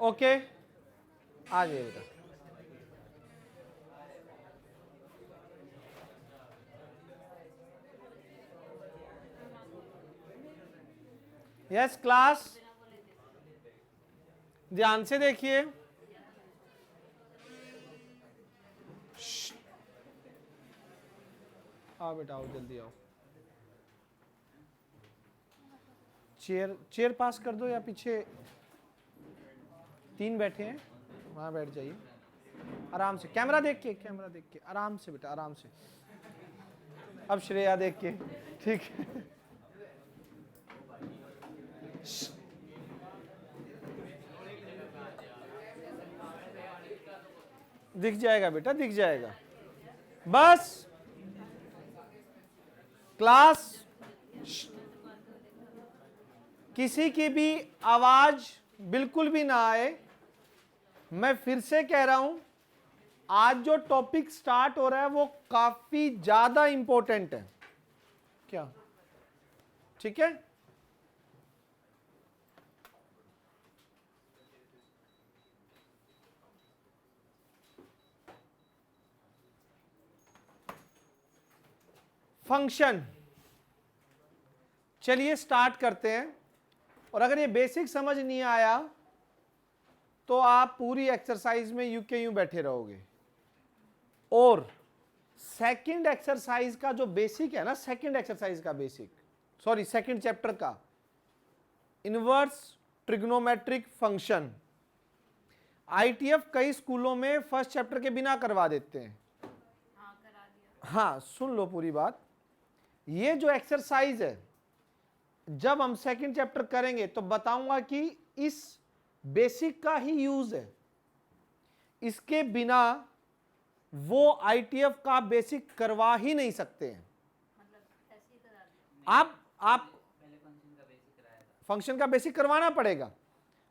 Okay, आ जाइए बेटा। Yes class, ध्यान से देखिए। आओ बेटा आओ, जल्दी आओ। चेयर चेयर पास कर दो, या पीछे 3 बैठे हैं वहां बैठ जाइए आराम से। कैमरा देख के, कैमरा देख के आराम से बेटा, आराम से। अब श्रेया देख के, ठीक है। दिख जाएगा बेटा, दिख जाएगा। बस क्लास, किसी की भी आवाज बिल्कुल भी ना आए। मैं फिर से कह रहा हूं, आज जो टॉपिक स्टार्ट हो रहा है वो काफी ज्यादा इंपॉर्टेंट है। क्या? ठीक है, फंक्शन। चलिए स्टार्ट करते हैं। और अगर ये बेसिक समझ नहीं आया तो आप पूरी एक्सरसाइज में यूं के यूं बैठे रहोगे। और सेकंड एक्सरसाइज का जो बेसिक है ना, सेकंड एक्सरसाइज का बेसिक, सॉरी सेकंड चैप्टर का, इनवर्स ट्रिग्नोमेट्रिक फंक्शन, आईटीएफ कई स्कूलों में फर्स्ट चैप्टर के बिना करवा देते हैं। हाँ सुन लो पूरी बात। ये जो एक्सरसाइज है, जब हम सेकंड चैप्टर करेंगे तो बताऊंगा कि इस बेसिक का ही यूज है, इसके बिना वो आईटीएफ का बेसिक करवा ही नहीं सकते हैं। आप फंक्शन का बेसिक करवाना पड़ेगा,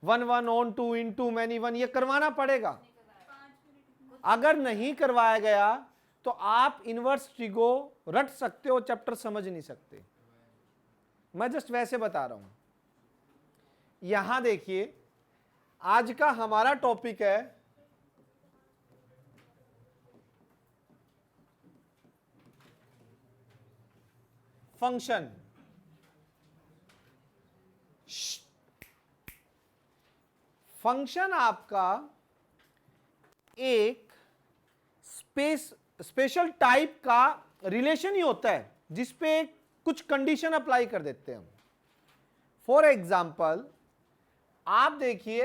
1 1 ऑन 2 इन 2 मैनी 1, ये करवाना पड़ेगा। अगर नहीं करवाया गया तो आप इनवर्स ट्रिगो रट सकते हो, चैप्टर समझ नहीं सकते। मैं जस्ट वैसे बता रहा हूं। यहां देखिए, आज का हमारा टॉपिक है फंक्शन। फंक्शन आपका एक स्पेशल टाइप का रिलेशन ही होता है जिसपे कुछ कंडीशन अप्लाई कर देते हैं हम। फॉर एग्जाम्पल आप देखिए,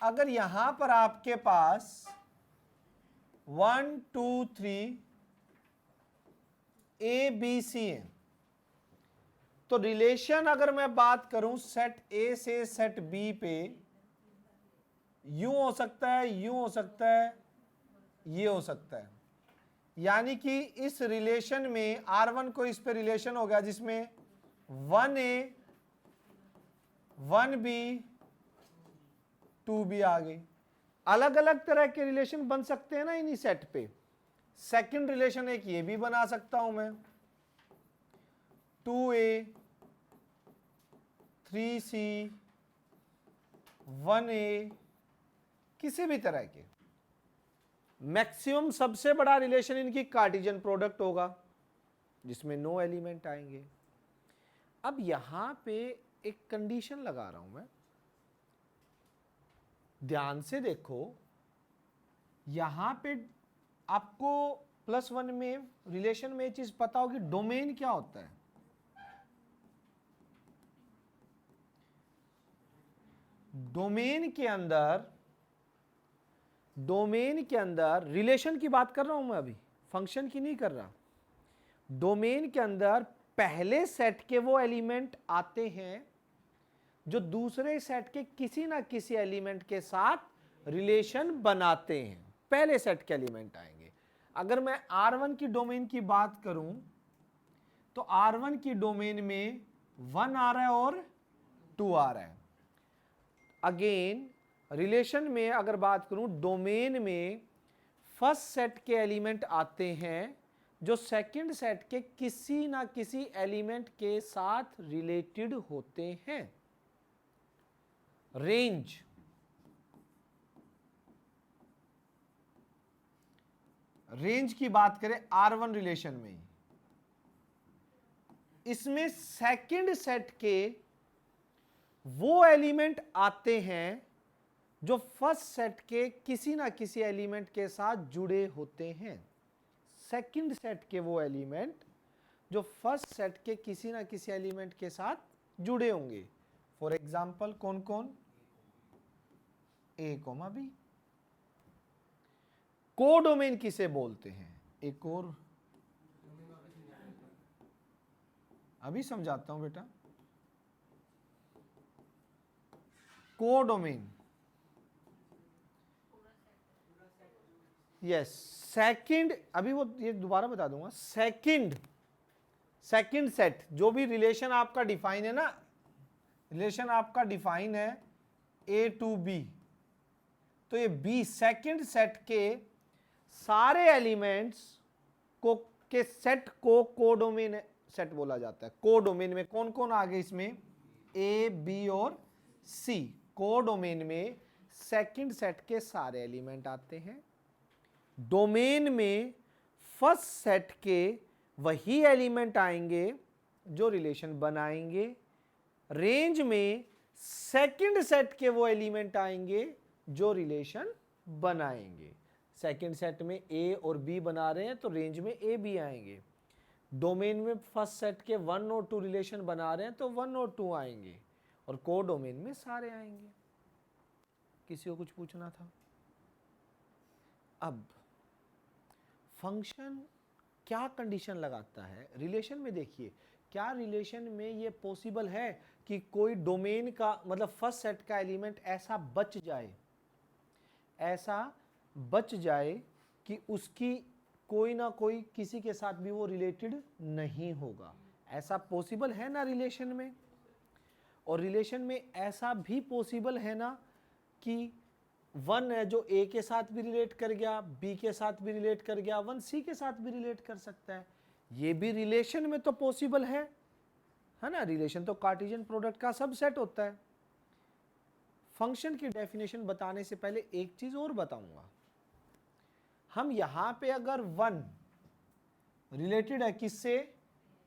अगर यहां पर आपके पास 1 2 3 ए बी सी है, तो रिलेशन अगर मैं बात करूं सेट ए से सेट बी पे, यूं हो सकता है, यूं हो सकता है, ये हो सकता है। यानी कि इस रिलेशन में R1 को इस पे रिलेशन हो गया जिसमें 1A 1B 2B आ गई। अलग अलग तरह के रिलेशन बन सकते हैं ना इन्हीं सेट पे। सेकंड रिलेशन एक ये भी बना सकता हूं मैं, 2A 3C 1A, किसी भी तरह के। मैक्सिमम सबसे बड़ा रिलेशन इनकी कार्टेशियन प्रोडक्ट होगा जिसमें नो एलिमेंट आएंगे। अब यहां पे एक कंडीशन लगा रहा हूं मैं, ध्यान से देखो। यहां पे आपको +1 में रिलेशन में चीज पता होगी, डोमेन क्या होता है। डोमेन के अंदर रिलेशन की बात कर रहा हूं मैं, अभी फंक्शन की नहीं कर रहा। डोमेन के अंदर पहले सेट के वो एलिमेंट आते हैं जो दूसरे सेट के किसी ना किसी एलिमेंट के साथ रिलेशन बनाते हैं। पहले सेट के एलिमेंट आएंगे। अगर मैं R1 की डोमेन की बात करूं तो R1 की डोमेन में 1 आ रहा है और 2 आ रहा है। अगेन रिलेशन में अगर बात करूं, डोमेन में फर्स्ट सेट के एलिमेंट आते हैं जो सेकंड सेट के किसी ना किसी एलिमेंट के साथ रिलेटेड होते हैं। रेंज रेंज की बात करें R1 रिलेशन में, इसमें सेकंड सेट के वो एलिमेंट आते हैं जो फर्स्ट सेट के किसी ना किसी एलिमेंट के साथ जुड़े होते हैं। सेकंड सेट के वो एलिमेंट जो फर्स्ट सेट के किसी ना किसी एलिमेंट के साथ जुड़े होंगे। फॉर एग्जाम्पल कौन कौन? ए कोमा बी। कोडोमेन किसे बोलते हैं? एक और अभी समझाता हूं बेटा। कोडोमेन, यस, सेकंड, अभी वो ये दोबारा बता दूंगा। सेकंड सेट, जो भी रिलेशन आपका डिफाइन है ना, रिलेशन आपका डिफाइन है ए टू बी, तो ये बी सेकंड सेट के सारे एलिमेंट्स को के सेट को कोडोमेन सेट बोला जाता है। कोडोमेन में कौन कौन आ गए? इसमें ए बी और सी। कोडोमेन में सेकंड सेट के सारे एलिमेंट आते हैं। डोमेन में फर्स्ट सेट के वही एलिमेंट आएंगे जो रिलेशन बनाएंगे। रेंज में सेकंड सेट के वो एलिमेंट आएंगे जो रिलेशन बनाएंगे। सेकंड सेट में ए और बी बना रहे हैं तो रेंज में ए बी आएंगे। डोमेन में फर्स्ट सेट के 1 और 2 रिलेशन बना रहे हैं तो 1 और 2 आएंगे, और को डोमेन में सारे आएंगे। किसी को कुछ पूछना था? अब फंक्शन क्या कंडीशन लगाता है रिलेशन में? देखिए, क्या रिलेशन में ये पॉसिबल है कि कोई डोमेन का मतलब फर्स्ट सेट का एलिमेंट ऐसा बच जाए कि उसकी कोई ना कोई किसी के साथ भी वो रिलेटेड नहीं होगा? ऐसा पॉसिबल है ना रिलेशन में। और रिलेशन में ऐसा भी पॉसिबल है ना कि 1 है जो ए के साथ भी रिलेट कर गया, बी के साथ भी रिलेट कर गया, 1 सी के साथ भी रिलेट कर सकता है। ये भी रिलेशन में तो पॉसिबल है ना। रिलेशन तो कार्टेशियन प्रोडक्ट का सबसेट होता है। फंक्शन की डेफिनेशन बताने से पहले एक चीज और बताऊंगा। हम यहां पे अगर 1 रिलेटेड है किससे?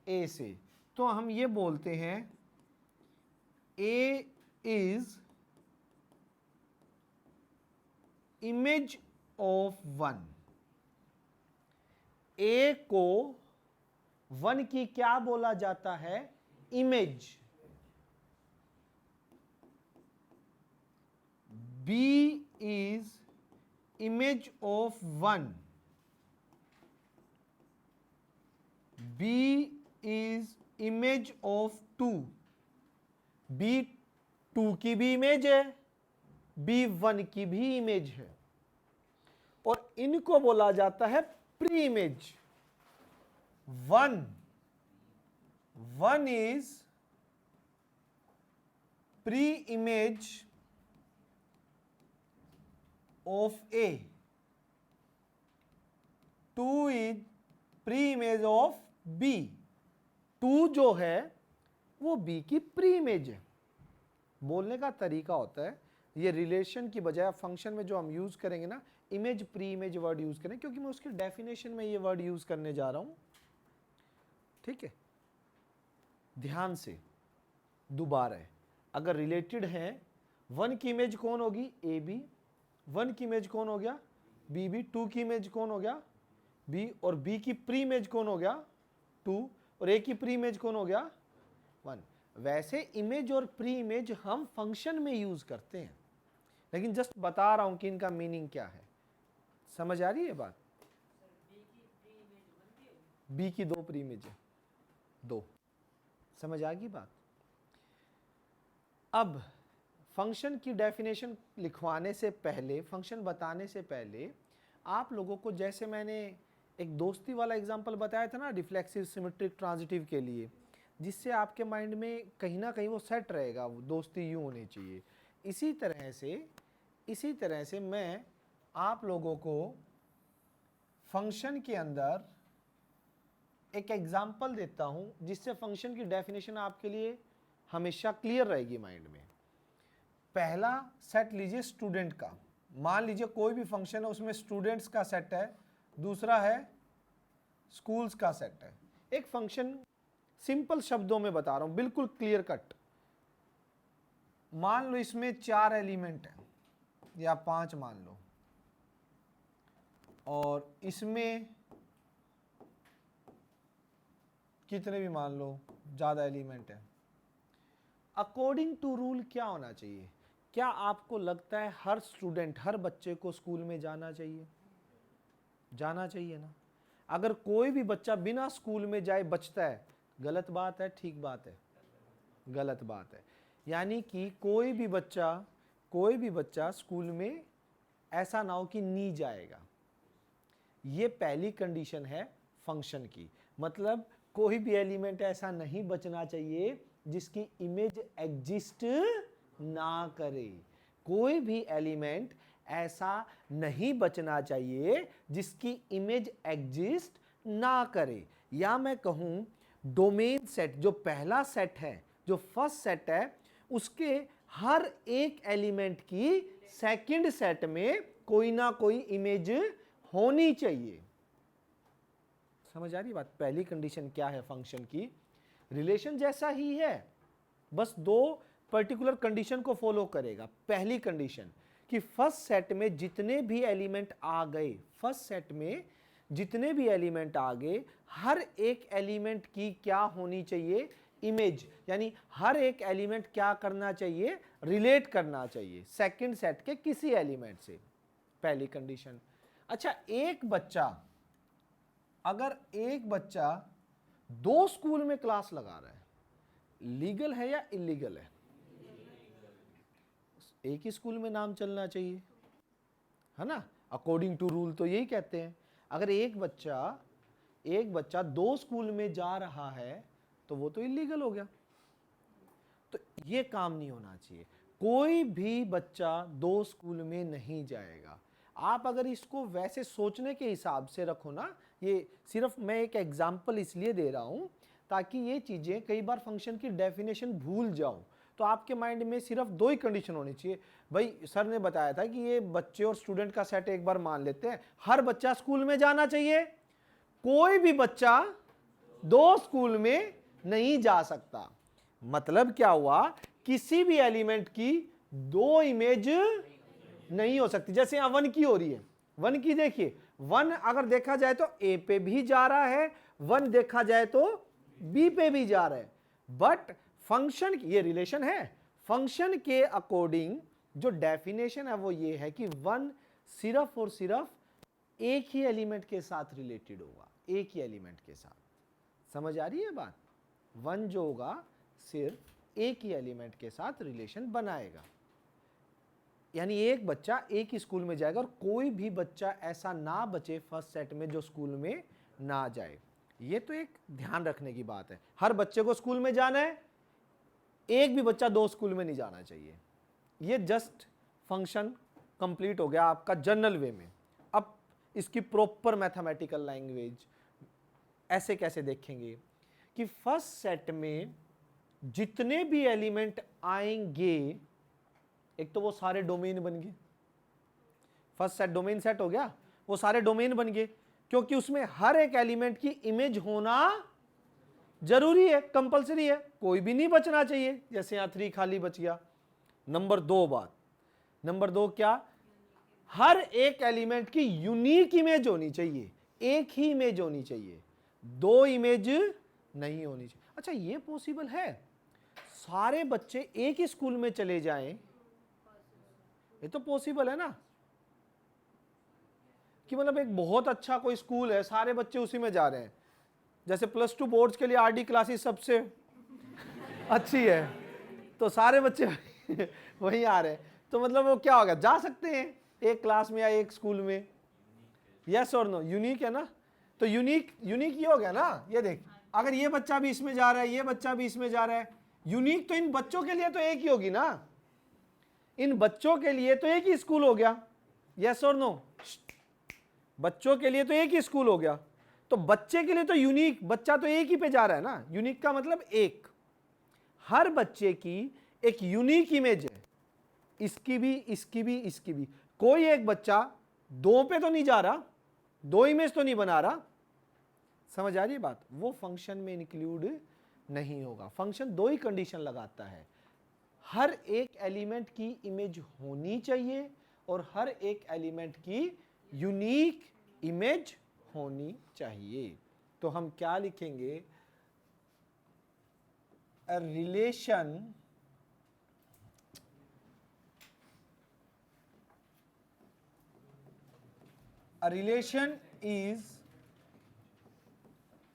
ए से, तो हम ये बोलते हैं A is image of 1। A को 1 की क्या बोला जाता है? Image. B is image of 1। B is image of 2। B 2 की भी इमेज है, बी 1 की भी इमेज है, और इनको बोला जाता है pre image. 1 is pre image of A, 2 is pre image of B. 2 जो है वो बी की प्री इमेज है। बोलने का तरीका होता है, ये रिलेशन की बजाय फंक्शन में जो हम यूज करेंगे ना, image pre image word use करें, क्योंकि मैं उसके डेफिनेशन में ये वर्ड यूज करने जा रहा हूं। ठीक है, ध्यान से दोबारा है। अगर रिलेटेड है, 1 की इमेज कौन होगी? A B. 1 की इमेज कौन हो गया? B B. 2 की इमेज कौन हो गया? बी। और बी की प्री इमेज कौन हो गया? 2। और ए की प्री इमेज कौन हो गया? 1। वैसे इमेज और प्री इमेज हम फंक्शन में यूज करते हैं, लेकिन जस्ट बता रहा हूं कि इनका मीनिंग क्या है। समझ आ रही है बात? बी की 2 प्री इमेज है, 2। समझ आ गई बात? अब फंक्शन की डेफिनेशन लिखवाने से पहले, फंक्शन बताने से पहले, आप लोगों को, जैसे मैंने एक दोस्ती वाला एग्जांपल बताया था ना रिफ्लेक्सिव सिमेट्रिक ट्रांजिटिव के लिए, जिससे आपके माइंड में कहीं ना कहीं वो सेट रहेगा, वो दोस्ती यूँ होनी चाहिए। इसी तरह से मैं आप लोगों को फंक्शन के अंदर एक एग्जांपल देता हूं, जिससे फंक्शन की डेफिनेशन आपके लिए हमेशा क्लियर रहेगी माइंड में। पहला सेट लीजिए स्टूडेंट का। मान लीजिए कोई भी फंक्शन है, उसमें स्टूडेंट्स का सेट है, दूसरा है स्कूल्स का सेट है। एक फंक्शन सिंपल शब्दों में बता रहा हूं, बिल्कुल क्लियर कट। मान लो इसमें 4 एलिमेंट है या 5 मान लो, और इसमें कितने भी मान लो ज्यादा एलिमेंट है। अकॉर्डिंग टू रूल क्या होना चाहिए? क्या आपको लगता है हर स्टूडेंट, हर बच्चे को स्कूल में जाना चाहिए? जाना चाहिए ना। अगर कोई भी बच्चा बिना स्कूल में जाए बचता है, गलत बात है, ठीक बात है? गलत बात है। यानी कि कोई भी बच्चा स्कूल में ऐसा ना हो कि नहीं जाएगा। ये पहली कंडीशन है फंक्शन की। मतलब कोई भी एलिमेंट ऐसा नहीं बचना चाहिए जिसकी इमेज एग्जिस्ट ना करे। कोई भी एलिमेंट ऐसा नहीं बचना चाहिए जिसकी इमेज एग्जिस्ट ना करे। या मैं कहूं डोमेन सेट, जो पहला सेट है, जो फर्स्ट सेट है, उसके हर एक एलिमेंट की सेकंड सेट में कोई ना कोई इमेज होनी चाहिए। समझ आ रही बात? पहली कंडीशन क्या है फंक्शन की? रिलेशन जैसा ही है, बस 2 पर्टिकुलर कंडीशन को फॉलो करेगा। पहली कंडीशन कि फर्स्ट सेट में जितने भी एलिमेंट आ गए, फर्स्ट सेट में जितने भी एलिमेंट आ गए, हर एक एलिमेंट की क्या होनी चाहिए? इमेज। यानी हर एक एलिमेंट क्या करना चाहिए? रिलेट करना चाहिए सेकंड सेट के किसी एलिमेंट से। पहली कंडीशन। अच्छा, अगर एक बच्चा 2 स्कूल में क्लास लगा रहा है, लीगल है या इलीगल है? एक ही स्कूल में नाम चलना चाहिए, है ना? अकॉर्डिंग टू रूल तो यही कहते हैं। अगर एक बच्चा 2 स्कूल में जा रहा है तो वो तो इलीगल हो गया। तो ये काम नहीं होना चाहिए। कोई भी बच्चा 2 स्कूल में नहीं जाएगा। आप अगर इसको वैसे सोचने के हिसाब से रखो ना, ये सिर्फ मैं एक एग्जाम्पल इसलिए दे रहा हूं ताकि ये चीजें, कई बार फंक्शन की डेफिनेशन भूल जाओ तो आपके माइंड में सिर्फ 2 ही कंडीशन होनी चाहिए। भाई सर ने बताया था कि ये बच्चे और स्टूडेंट का सेट एक बार मान लेते हैं, हर बच्चा स्कूल में जाना चाहिए। कोई भी बच्चा 2 स्कूल में नहीं जा सकता। मतलब क्या हुआ? किसी भी एलिमेंट की 2 इमेज नहीं हो सकती। जैसे यहां 1 की हो रही है, 1 की देखिए, 1 अगर देखा जाए तो ए पे भी जा रहा है, 1 देखा जाए तो बी पे भी जा रहा है। बट फंक्शन, ये रिलेशन है, फंक्शन के अकॉर्डिंग जो डेफिनेशन है वो ये है कि 1 सिर्फ और सिर्फ एक ही एलिमेंट के साथ रिलेटेड होगा, एक ही एलिमेंट के साथ। समझ आ रही है बात? 1 जो होगा सिर्फ एक ही एलिमेंट के साथ रिलेशन बनाएगा। यानी एक बच्चा एक ही स्कूल में जाएगा और कोई भी बच्चा ऐसा ना बचे फर्स्ट सेट में जो स्कूल में ना जाए। ये तो एक ध्यान रखने की बात है। हर बच्चे को स्कूल में जाना है, एक भी बच्चा 2 स्कूल में नहीं जाना चाहिए। ये जस्ट फंक्शन कंप्लीट हो गया आपका जनरल वे में। अब इसकी प्रॉपर मैथमेटिकल लैंग्वेज ऐसे कैसे देखेंगे कि फर्स्ट सेट में जितने भी एलिमेंट आएंगे, एक तो वो सारे डोमेन बन गए, फर्स्ट सेट डोमेन सेट हो गया, वो सारे डोमेन बन गए, क्योंकि उसमें हर एक एलिमेंट की इमेज होना जरूरी है, कंपलसरी है, कोई भी नहीं बचना चाहिए। जैसे यहां 3 खाली बच गया। नंबर 2 बात, नंबर 2 क्या? हर एक एलिमेंट की यूनिक इमेज होनी चाहिए, एक ही इमेज होनी चाहिए, 2 इमेज नहीं होनी चाहिए। अच्छा, ये पॉसिबल है सारे बच्चे एक ही स्कूल में चले जाएं? ये तो पॉसिबल है ना, कि मतलब एक बहुत अच्छा कोई स्कूल है, सारे बच्चे उसी में जा रहे हैं। जैसे +2 बोर्ड्स के लिए आरडी क्लासेस सबसे अच्छी है, तो सारे बच्चे वहीं आ रहे हैं, तो मतलब वो क्या होगा? जा सकते हैं एक क्लास में या एक स्कूल में। यस और नो? यूनिक है ना? तो यूनिक ये हो गया ना। ये देख, अगर ये बच्चा भी इसमें जा रहा है, ये बच्चा भी इसमें जा रहा है, यूनिक तो इन बच्चों के लिए तो एक ही होगी ना, इन बच्चों के लिए तो एक ही स्कूल हो गया। यस और नो? बच्चों के लिए तो एक ही स्कूल हो गया, तो बच्चे के लिए तो यूनिक, बच्चा तो एक ही पे जा रहा है ना। यूनिक का मतलब एक, हर बच्चे की एक यूनिक इमेज है, इसकी भी, इसकी भी, इसकी भी। कोई एक बच्चा 2 पे तो नहीं जा रहा, दो इमेज तो नहीं बना रहा, समझ आ रही है बात, वो फंक्शन में इंक्लूड नहीं होगा। फंक्शन दो ही कंडीशन लगाता है, हर एक एलिमेंट की इमेज होनी चाहिए और हर एक एलिमेंट की यूनिक इमेज होनी चाहिए। तो हम क्या लिखेंगे, a relation is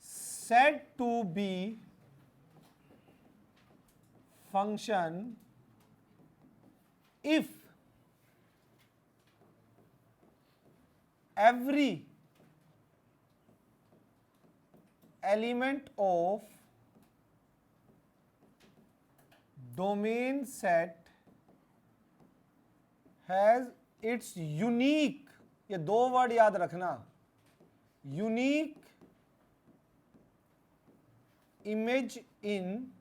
said to be function if every element of domain set has its unique, ये दो वर्ड याद रखना, unique image in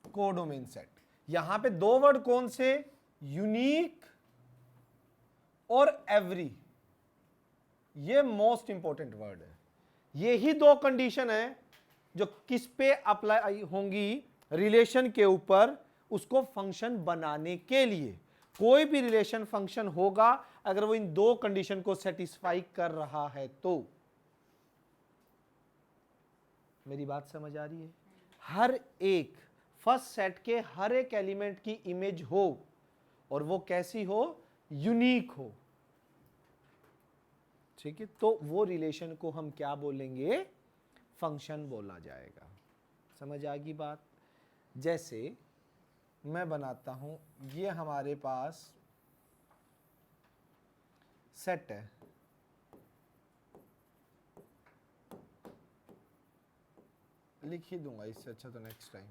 codomain set. यहां पे दो वर्ड कौन से, यूनिक और एवरी, ये मोस्ट इंपॉर्टेंट वर्ड है। ये ही दो कंडीशन है जो किस पे अप्लाई होंगी, रिलेशन के ऊपर, उसको फंक्शन बनाने के लिए। कोई भी रिलेशन फंक्शन होगा अगर वो इन दो कंडीशन को सेटिस्फाई कर रहा है तो। मेरी बात समझ आ रही है? हर एक फर्स्ट सेट के हर एक एलिमेंट की इमेज हो और वो कैसी हो, यूनिक हो, ठीक है, तो वो रिलेशन को हम क्या बोलेंगे, फंक्शन बोला जाएगा। समझ आ गई बात? जैसे मैं बनाता हूं, ये हमारे पास सेट है, लिख ही दूंगा, इससे अच्छा तो नेक्स्ट टाइम।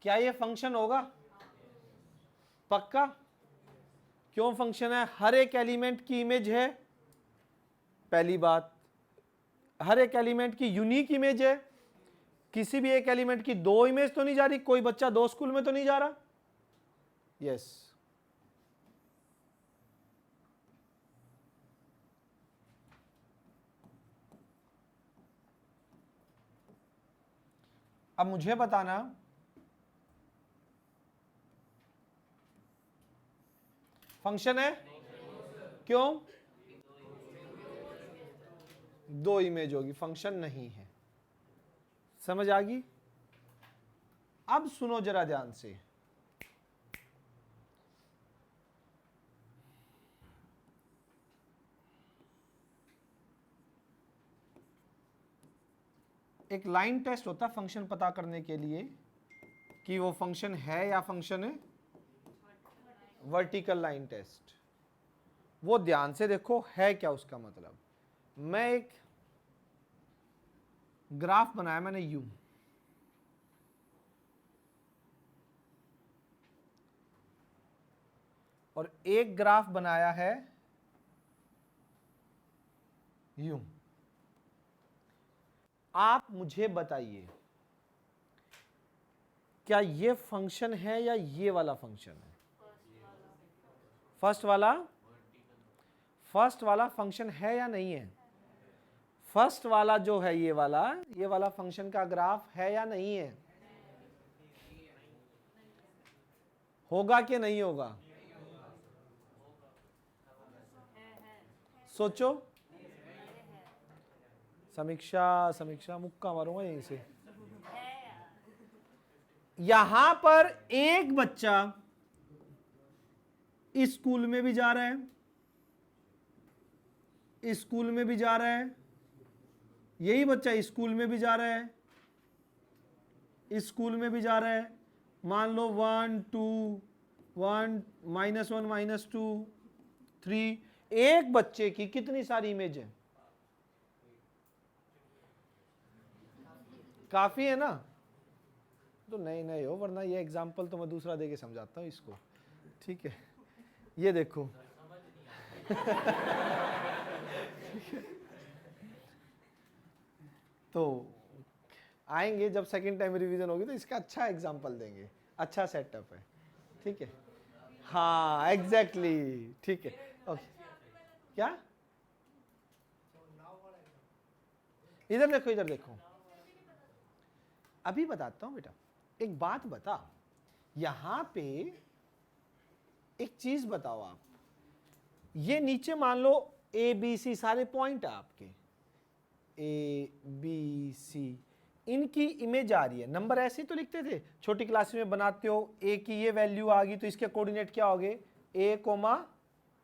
क्या ये फंक्शन होगा? पक्का? क्यों फंक्शन है? हर एक एलिमेंट की इमेज है, पहली बात, हर एक एलिमेंट की यूनिक इमेज है, किसी भी एक एलिमेंट की दो इमेज तो नहीं जा रही, कोई बच्चा दो स्कूल में तो नहीं जा रहा, यस। अब मुझे बताना, फंक्शन है? क्यों? दो इमेज होगी, फंक्शन नहीं है। समझ आ गई? अब सुनो जरा ध्यान से, एक लाइन टेस्ट होता है फंक्शन पता करने के लिए कि वो फंक्शन है या फंक्शन है, वर्टिकल लाइन टेस्ट। वो ध्यान से देखो है क्या उसका मतलब। मैं एक ग्राफ बनाया मैंने यू, और एक ग्राफ बनाया है यू। आप मुझे बताइए क्या ये फंक्शन है या ये वाला फंक्शन है? फर्स्ट वाला फंक्शन है या नहीं है? फर्स्ट वाला जो है ये वाला फंक्शन का ग्राफ है या नहीं है? होगा कि नहीं होगा? सोचो। समीक्षा मुक्का मारूंगा यहीं से। यहां पर एक बच्चा इस स्कूल में भी जा रहा है, इस स्कूल में भी जा रहा है, यही बच्चा इस स्कूल में भी जा रहा है, इस स्कूल में भी जा रहा है। मान लो 1 2 1 -1 -2 3। एक बच्चे की कितनी सारी इमेज है? काफी है ना? तो नहीं हो, वरना ये एग्जाम्पल तो मैं दूसरा देके समझाता हूं इसको, ठीक है। ये देखो तो आएंगे जब सेकंड टाइम रिवीजन होगी तो इसका अच्छा एग्जांपल देंगे, अच्छा सेटअप है, ठीक है। हाँ एग्जैक्टली, ठीक है, ओके। क्या? इधर देखो, इधर देखो, अभी बताता हूं बेटा। एक बात बता, यहां पे एक चीज बताओ आप, ये नीचे मान लो ए बी सी सारे पॉइंट है आपके, ए बी सी, इनकी इमेज आ रही है। नंबर ऐसे तो लिखते थे छोटी क्लास में, बनाते हो ए की ये वैल्यू आ गई तो इसके कोऑर्डिनेट क्या हो गए, ए कोमा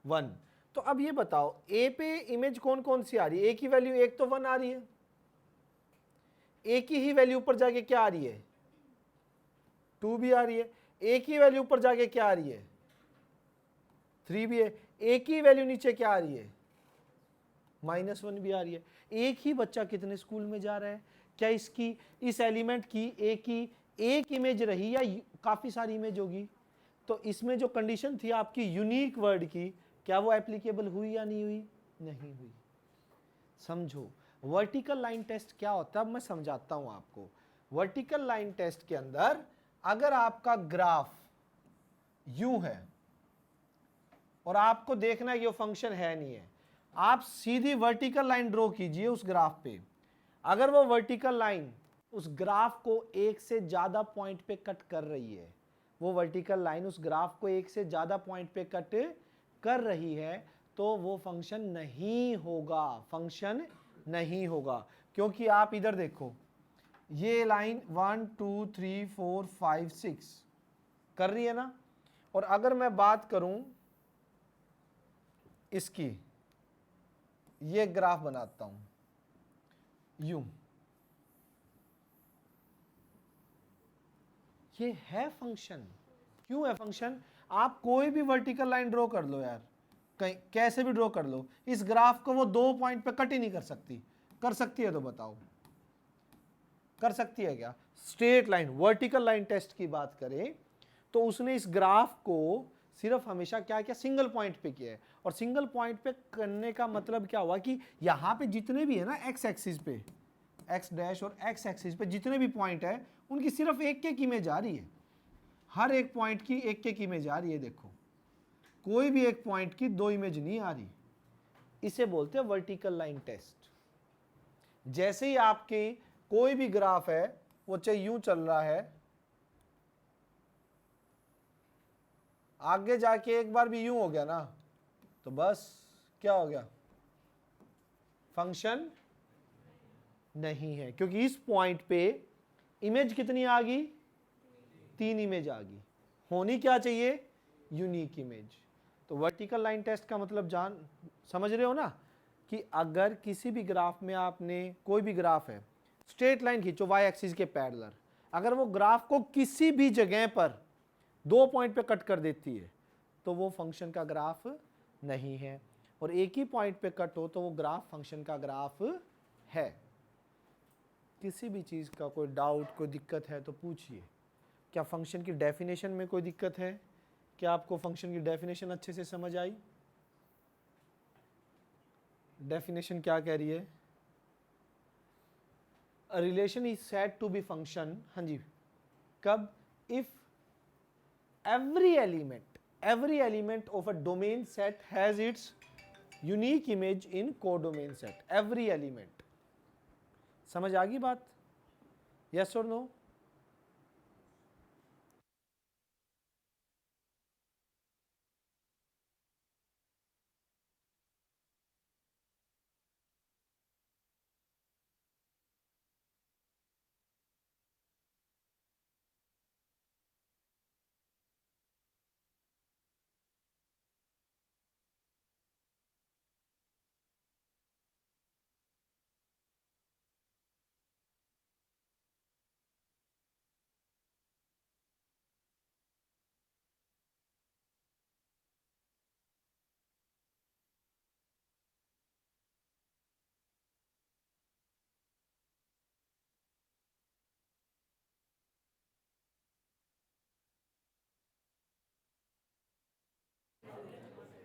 1। तो अब ये बताओ ए पे इमेज कौन कौन सी आ रही है, ए की वैल्यू एक तो 1 आ रही है, ए की ही वैल्यू ऊपर जाके क्या आ रही है, 2 भी आ रही है, ए की वैल्यू ऊपर जाके क्या आ रही है, 3 भी है, ए की वैल्यू नीचे क्या आ रही है, -1 भी आ रही है। एक ही बच्चा कितने स्कूल में जा रहा है, क्या इसकी इस एलिमेंट की ए की एक इमेज रही या काफी सारी इमेज होगी? तो इसमें जो कंडीशन थी आपकी यूनिक वर्ड की, क्या वो एप्लीकेबल हुई या नहीं हुई? नहीं हुई। समझो वर्टिकल लाइन टेस्ट क्या होता है, अब मैं समझाता हूं आपको। वर्टिकल लाइन टेस्ट के अंदर अगर आपका ग्राफ यूं है और आपको देखना है कि वो फंक्शन है नहीं है, आप सीधी वर्टिकल लाइन ड्रॉ कीजिए उस ग्राफ पे। अगर वो वर्टिकल लाइन उस ग्राफ को एक से ज्यादा पॉइंट पे कट कर रही है, वो वर्टिकल लाइन उस ग्राफ को एक से ज्यादा पॉइंट पे कट कर रही है, तो वो फंक्शन नहीं होगा, फंक्शन नहीं होगा। क्योंकि आप इधर देखो, ये लाइन 1 2 3 4 5 6 कर रही है ना, और अगर मैं बात करूं इसकी, ये ग्राफ बनाता हूं यूं, ये है फंक्शन। क्यों है फंक्शन? आप कोई भी वर्टिकल लाइन ड्रॉ कर लो यार, कहीं कैसे भी ड्रॉ कर लो, इस ग्राफ को वो 2 पॉइंट पे कट ही नहीं कर सकती। कर सकती है तो बताओ, कर सकती है क्या? Straight line, vertical line test की बात करें तो उसने इस ग्राफ को सिर्फ हमेशा क्या किया, सिंगल पॉइंट पे किया है। और सिंगल पॉइंट पे करने का मतलब क्या हुआ कि यहां पे जितने भी है ना एक्स एक्सिस पे, एक्स डैश और एक्स एक्सिस पे जितने भी पॉइंट है, उनकी सिर्फ एक एक इमेज आ रही है, हर एक पॉइंट की एक एक इमेज आ रही है। देखो कोई भी एक पॉइंट की 2 इमेज नहीं आ रही। इसे बोलते हैं वर्टिकल लाइन टेस्ट। जैसे ही आपके कोई भी ग्राफ है, वो चाहे यूं चल रहा है, आगे जाके एक बार भी यूं हो गया ना, तो बस क्या हो गया, फंक्शन नहीं है। क्योंकि इस पॉइंट पे इमेज कितनी आ गई, 3 इमेज आ गई। होनी क्या चाहिए, यूनिक इमेज। तो वर्टिकल लाइन टेस्ट का मतलब समझ रहे हो ना, कि अगर किसी भी ग्राफ में आपने, कोई भी ग्राफ है, स्ट्रेट लाइन खींचो वाई एक्सिस के पैरेलल, अगर वो ग्राफ को किसी भी जगह पर 2 पॉइंट पे कट कर देती है तो वो फंक्शन का ग्राफ नहीं है, और एक ही पॉइंट पे कट हो तो वो ग्राफ फंक्शन का ग्राफ है। किसी भी चीज़ का कोई डाउट, कोई दिक्कत है तो पूछिए। क्या फंक्शन की डेफिनेशन में कोई दिक्कत है? क्या आपको फंक्शन की डेफिनेशन अच्छे से समझ आई? डेफिनेशन क्या कह रही है? A relation is said to be function, हाँ जी, कब? If every element of a domain set has its unique image in codomain set, every element। समझ आ गई बात? yes or no?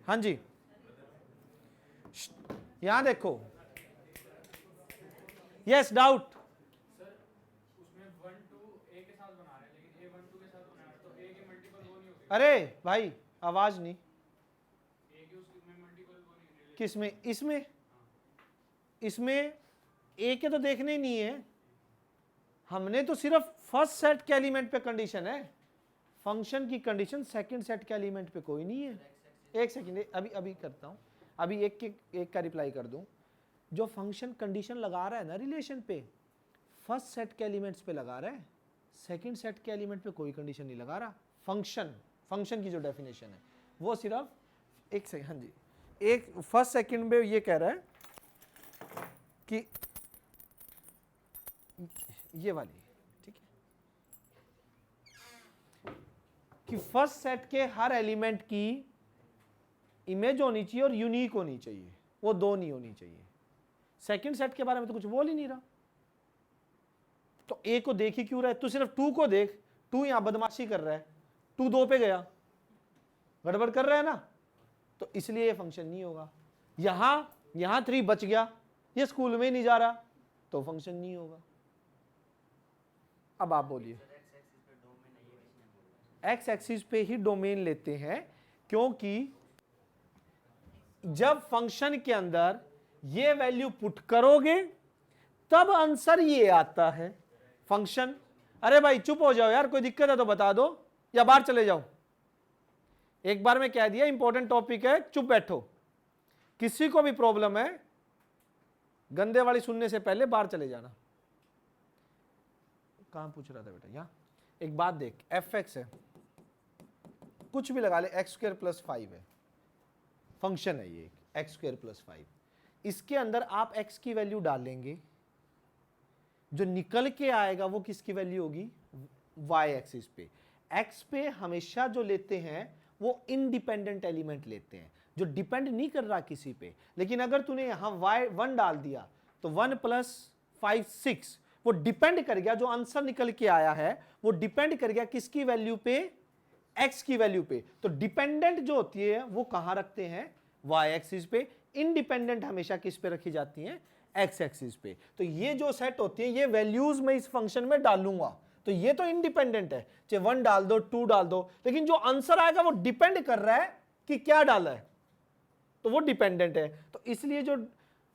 हाँ जी, यहां देखो, यस डाउट। अरे भाई आवाज नहीं, किसमें? इसमें, इसमें ए के तो देखने ही नहीं है, हमने तो सिर्फ फर्स्ट सेट के एलिमेंट पे कंडीशन है, फंक्शन की कंडीशन सेकंड सेट के एलिमेंट पे कोई नहीं है। एक सेकंड, अभी करता हूं, अभी एक का रिप्लाई कर दूं। जो फंक्शन कंडीशन लगा रहा है ना रिलेशन पे, फर्स्ट सेट के एलिमेंट्स पे लगा रहा है, सेकंड सेट के एलिमेंट पे कोई कंडीशन नहीं लगा रहा। फंक्शन की जो डेफिनेशन है वो सिर्फ एक सेकंड, हाँ जी, एक फर्स्ट सेकंड में ये कह रहा है कि ये वाली, ठीक है, कि फर्स्ट सेट के हर एलिमेंट की इमेज होनी चाहिए और यूनिक होनी चाहिए, वो दो नहीं होनी चाहिए। सेकंड सेट के बारे में तो कुछ बोल ही नहीं रहा, तो ए को देख ही क्यों रहा है? तू सिर्फ टू को देख, टू यहां बदमाशी कर रहा है, टू दो पे गया, गड़बड़ कर रहा है ना, तो इसलिए ये फंक्शन नहीं होगा। यहां थ्री बच गया, ये स्कूल में नहीं जा रहा, तो फंक्शन नहीं होगा। अब आप बोलिए, एक्स एक्सिस पे ही डोमेन लेते हैं, क्योंकि जब फंक्शन के अंदर ये वैल्यू पुट करोगे तब आंसर ये आता है फंक्शन। अरे भाई चुप हो जाओ यार, कोई दिक्कत है तो बता दो या बाहर चले जाओ। एक बार मैं कह दिया इंपॉर्टेंट टॉपिक है, चुप बैठो। किसी को भी प्रॉब्लम है गंदे वाली सुनने से पहले बाहर चले जाना। कहां पूछ रहा था बेटा? यहां एक बात देख, एफ एक्स है, कुछ भी लगा ले, एक्स स्क्वायर प्लस 5 है, फंक्शन है ये एक्स स्क्वायर प्लस 5। इसके अंदर आप x की वैल्यू डालेंगे, जो निकल के आएगा वो किसकी वैल्यू होगी? y एक्सिस पे। x पे हमेशा जो लेते हैं वो इंडिपेंडेंट एलिमेंट लेते हैं, जो डिपेंड नहीं कर रहा किसी पे। लेकिन अगर तूने यहां y 1 डाल दिया तो 1 प्लस 5 6, वो डिपेंड कर गया, जो आंसर निकल के आया है वो डिपेंड कर गया किसकी वैल्यू पे? x की वैल्यू पे। तो डिपेंडेंट जो होती है वो कहां रखते हैं? y एक्सिस पे। इंडिपेंडेंट हमेशा किस पे रखी जाती हैं? x एक्सिस पे। तो ये जो सेट होती है ये वैल्यूज मैं इस फंक्शन में डालूंगा, तो ये तो इंडिपेंडेंट है, चाहे 1 डाल दो 2 डाल दो, लेकिन जो आंसर आएगा वो डिपेंड कर रहा है कि क्या डाला है, तो वो डिपेंडेंट है। तो इसलिए जो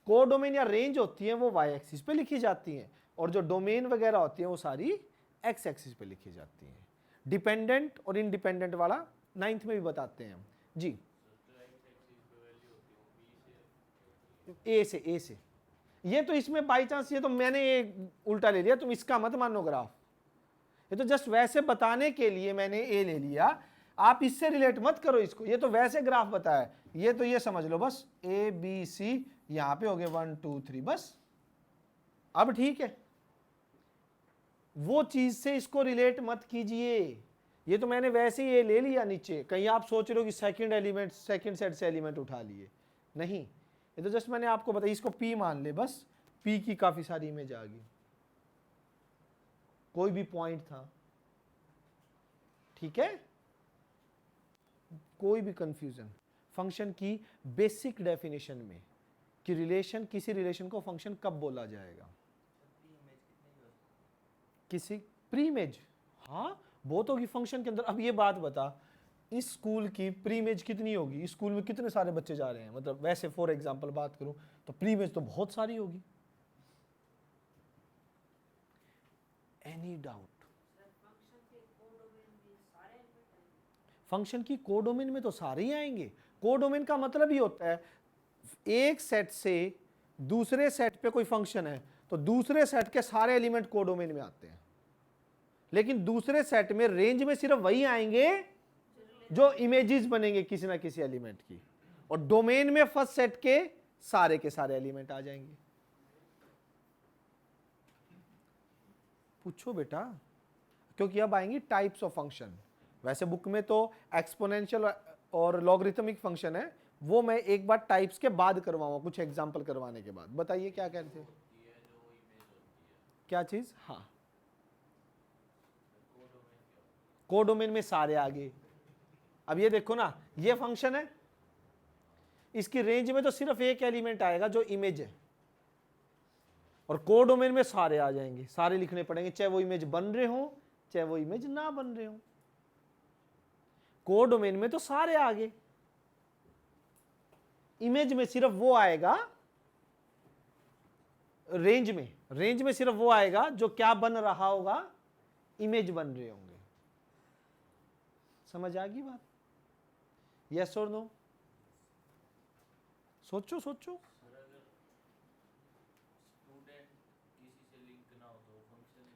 कोडोमेन या रेंज होती है वो y एक्सिस पे लिखी जाती है, और जो डोमेन वगैरह होती है वो सारी x एक्सिस पे लिखी जाती है। डिपेंडेंट और इंडिपेंडेंट वाला 9th में भी बताते हैं हम जी। ए से ये तो इसमें बाई चांस, ये तो मैंने ये उल्टा ले लिया, तुम इसका मत मानो ग्राफ, ये तो जस्ट वैसे बताने के लिए मैंने ए ले लिया, आप इससे रिलेट मत करो इसको, ये तो वैसे ग्राफ बताया, ये तो ये समझ लो बस ए बी सी, यहां पे हो गए 1 2 3 बस। अब ठीक है, वो चीज से इसको रिलेट मत कीजिए, ये तो मैंने वैसे ही ये ले लिया नीचे, कहीं आप सोच रहे हो कि सेकंड सेट से एलिमेंट उठा लिए, नहीं, ये तो जस्ट मैंने आपको बताया। इसको P मान ले बस, P की काफी सारी इमेज आ गई, कोई भी पॉइंट था, ठीक है, कोई भी कंफ्यूजन। फंक्शन की बेसिक डेफिनेशन में कि रिलेशन, किसी रिलेशन को फंक्शन कब बोला जाएगा? किसी प्री इमेज, हाँ बहुत होगी फंक्शन के अंदर। अब ये बात बता, इस स्कूल की प्री इमेज कितनी होगी? इस स्कूल में कितने सारे बच्चे जा रहे हैं? मतलब वैसे फॉर एग्जांपल बात करूं तो प्री इमेज तो बहुत सारी होगी। Any doubt? फंक्शन की कोडोमेन में तो सारे ही आएंगे। कोडोमेन का मतलब ही होता है एक सेट से दूसरे सेट पे कोई फंक्शन है तो दूसरे सेट के सारे एलिमेंट कोडोमेन में आते हैं, लेकिन दूसरे सेट में रेंज में सिर्फ वही आएंगे जो इमेजेस बनेंगे किसी ना किसी एलिमेंट की, और डोमेन में फर्स्ट सेट के सारे एलिमेंट आ जाएंगे। पूछो बेटा, क्योंकि अब आएंगी टाइप्स ऑफ फंक्शन। वैसे बुक में तो एक्सपोनेंशियल और लॉगरिथमिक फंक्शन है, वो मैं एक बार टाइप्स के बाद करवाऊंगा, कुछ एग्जांपल करवाने के बाद। बताइए क्या कह रहे थे? क्या चीज? हाँ, कोडोमेन में सारे आ गए। अब ये देखो ना, ये फंक्शन है, इसकी रेंज में तो सिर्फ एक एलिमेंट आएगा जो इमेज है, और कोडोमेन में सारे आ जाएंगे, सारे लिखने पड़ेंगे, चाहे वो इमेज बन रहे हो चाहे वो इमेज ना बन रहे हो। कोडोमेन में तो सारे आ गए, इमेज में सिर्फ वो आएगा, रेंज में सिर्फ वो आएगा जो क्या बन रहा होगा, इमेज बन रहे होंगे। समझ आ गई बात? यस और नो? सोचो सोचो।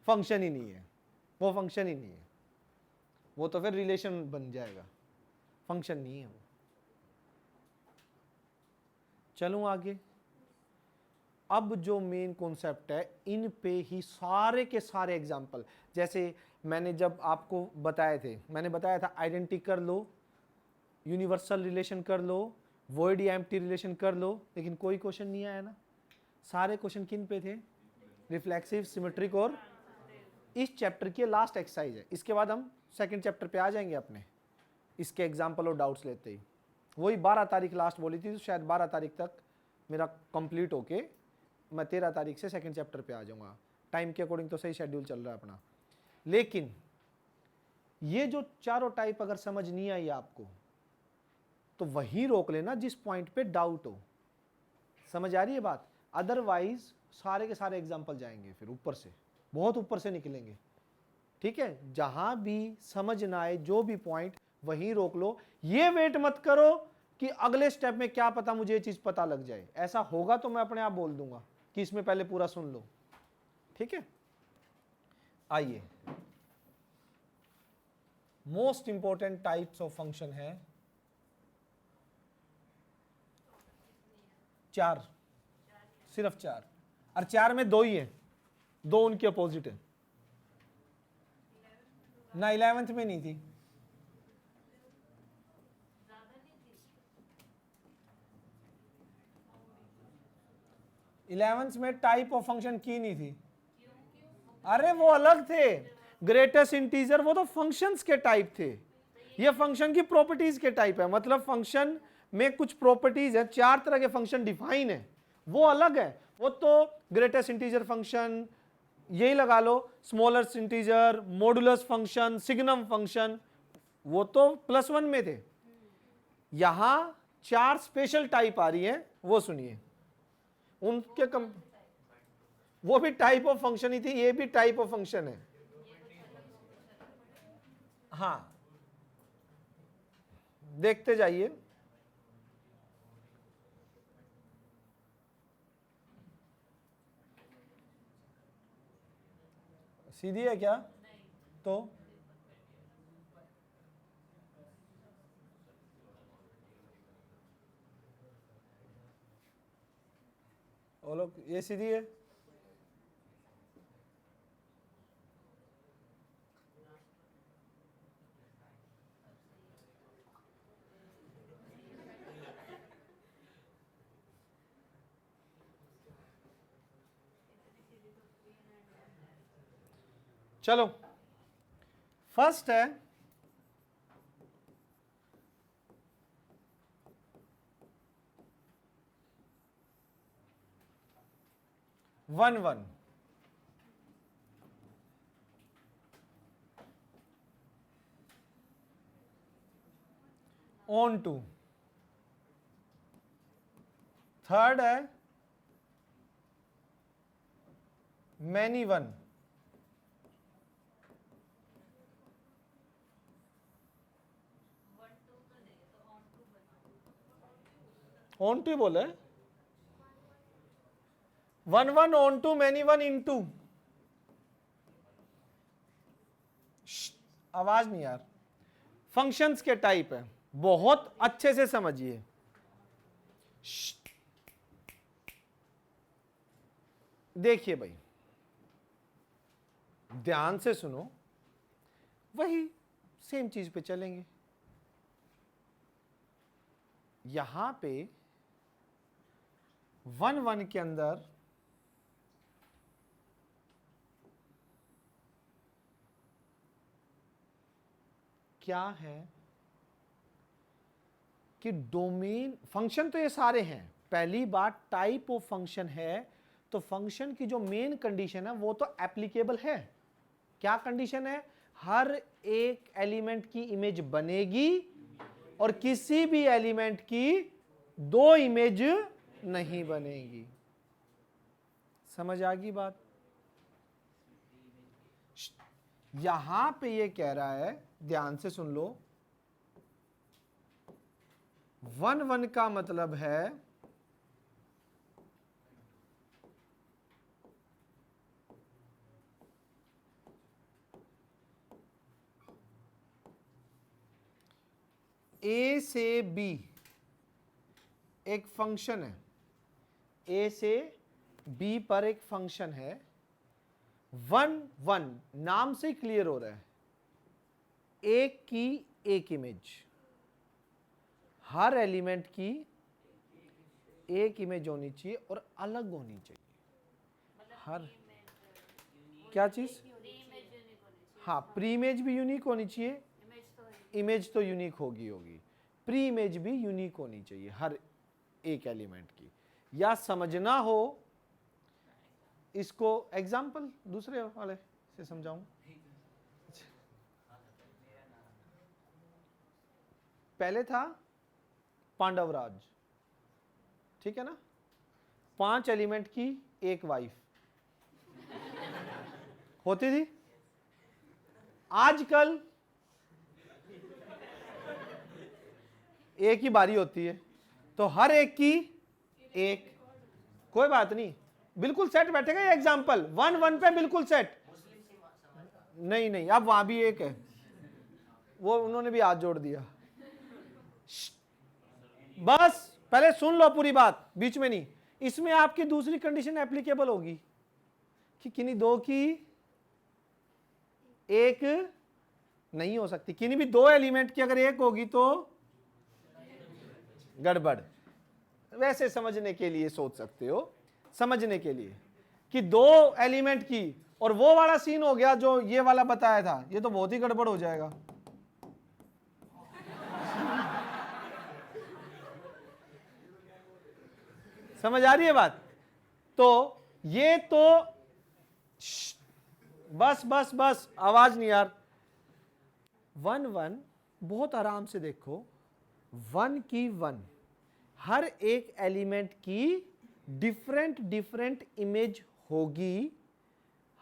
फंक्शन ही नहीं है, वो फंक्शन ही नहीं है, वो तो फिर रिलेशन बन जाएगा, फंक्शन नहीं है वो। चलूं आगे। अब जो मेन कॉन्सेप्ट है, इन पे ही सारे के सारे एग्जाम्पल, जैसे मैंने जब आपको बताए थे, मैंने बताया था आइडेंटिटी कर लो, यूनिवर्सल रिलेशन कर लो, वॉइड या एम्प्टी रिलेशन कर लो, लेकिन कोई क्वेश्चन नहीं आया ना। सारे क्वेश्चन किन पे थे? रिफ्लेक्सिव, सिमेट्रिक और इस चैप्टर की लास्ट एक्सरसाइज है। इसके बाद हम सेकंड चैप्टर पे आ जाएंगे अपने, इसके एग्जाम्पल और डाउट्स लेते ही। वही 12 तारीख लास्ट बोली थी, तो शायद 12 तारीख तक मेरा कंप्लीट होके मैं 13 तारीख से सेकंड चैप्टर पे आ जाऊंगा। टाइम के अकॉर्डिंग तो सही शेड्यूल चल रहा है अपना। लेकिन ये जो चारों टाइप अगर समझ नहीं आई आपको, तो वही रोक लेना जिस पॉइंट पे डाउट हो। समझ आ रही है बात? अदरवाइज सारे के सारे एग्जाम्पल जाएंगे फिर ऊपर से, बहुत ऊपर से निकलेंगे। ठीक है, जहां भी समझ ना आए जो भी पॉइंट, वहीं रोक लो। ये वेट मत करो कि अगले स्टेप में क्या पता मुझे ये चीज पता लग जाए। ऐसा होगा तो मैं अपने आप बोल दूंगा कि इसमें पहले पूरा सुन लो। ठीक है, आइए, most important types of function है 4, सिर्फ 4, और 4 में 2 ही है, 2 उनके अपोजिट है ना। 11th में नहीं थी, इलेवेंथ में टाइप ऑफ फंक्शन की नहीं थी। अरे वो अलग थे, ग्रेटेस्ट इंटीजर वो तो फंक्शंस के टाइप थे, ये फंक्शन की प्रॉपर्टीज के टाइप है। मतलब फंक्शन में कुछ प्रॉपर्टीज है, 4 तरह के फंक्शन डिफाइन है, वो अलग है। वो तो ग्रेटेस्ट इंटीजर फंक्शन, यही लगा लो, smallest integer, modulus function, signum function, वो तो +1 में थे। यहां 4 स्पेशल टाइप आ रही है, वो सुनिए। उनके वो भी टाइप ऑफ फंक्शन ही थी, ये भी टाइप ऑफ फंक्शन है। हाँ, देखते जाइए। सीधी है क्या? तो वो लोग, ये सीधी है। चलो, फर्स्ट है one one, onto. Third है मैनी वन। ऑन टू बोले, 1 1 onto, many one into. आवाज नहीं यार, फंक्शंस के टाइप है, बहुत अच्छे से समझिए। देखिए भाई, ध्यान से सुनो, वही सेम चीज पे चलेंगे। यहां पे 1 1 के अंदर क्या है कि डोमेन, फंक्शन तो ये सारे हैं। पहली बात, टाइप ऑफ फंक्शन है तो फंक्शन की जो मेन कंडीशन है वो तो एप्लीकेबल है। क्या कंडीशन है? हर एक एलिमेंट की इमेज बनेगी और किसी भी एलिमेंट की दो इमेज नहीं बनेगी। समझ आ गई बात? यहां पे ये कह रहा है, ध्यान से सुन लो, 1 1 का मतलब है ए से बी एक फंक्शन है, ए से बी पर एक फंक्शन है, 1 1 नाम से क्लियर हो रहा है, एक की एक इमेज, हर एलिमेंट की एक इमेज होनी चाहिए और अलग होनी चाहिए। हर क्या चीज? हाँ, प्री इमेज भी यूनिक होनी चाहिए, इमेज तो यूनिक होगी, प्री इमेज भी यूनिक होनी चाहिए हर एक एलिमेंट की। या समझना हो इसको, एग्जाम्पल दूसरे वाले से समझाऊं। पहले था पांडवराज, ठीक है ना, 5 एलिमेंट की एक वाइफ होती थी। आजकल एक ही बारी होती है, तो हर एक की एक, कोई बात नहीं, बिल्कुल सेट बैठेगा। ये एग्जाम्पल 1 1 पे बिल्कुल सेट। नहीं नहीं, अब वहां भी एक है, वो उन्होंने भी हाथ जोड़ दिया। बस पहले सुन लो पूरी बात, बीच में नहीं। इसमें आपकी दूसरी कंडीशन एप्लीकेबल होगी कि किन्हीं दो की एक नहीं हो सकती, किन्हीं भी दो एलिमेंट की अगर एक होगी तो गड़बड़। वैसे समझने के लिए सोच सकते हो, समझने के लिए कि दो एलिमेंट की, और वो वाला सीन हो गया जो ये वाला बताया था, ये तो बहुत ही गड़बड़ हो जाएगा। समझ आ रही है बात? तो ये तो बस बस बस, आवाज नहीं यार। 1 1 बहुत आराम से देखो, 1 की 1 हर एक एलिमेंट की डिफरेंट डिफरेंट इमेज होगी,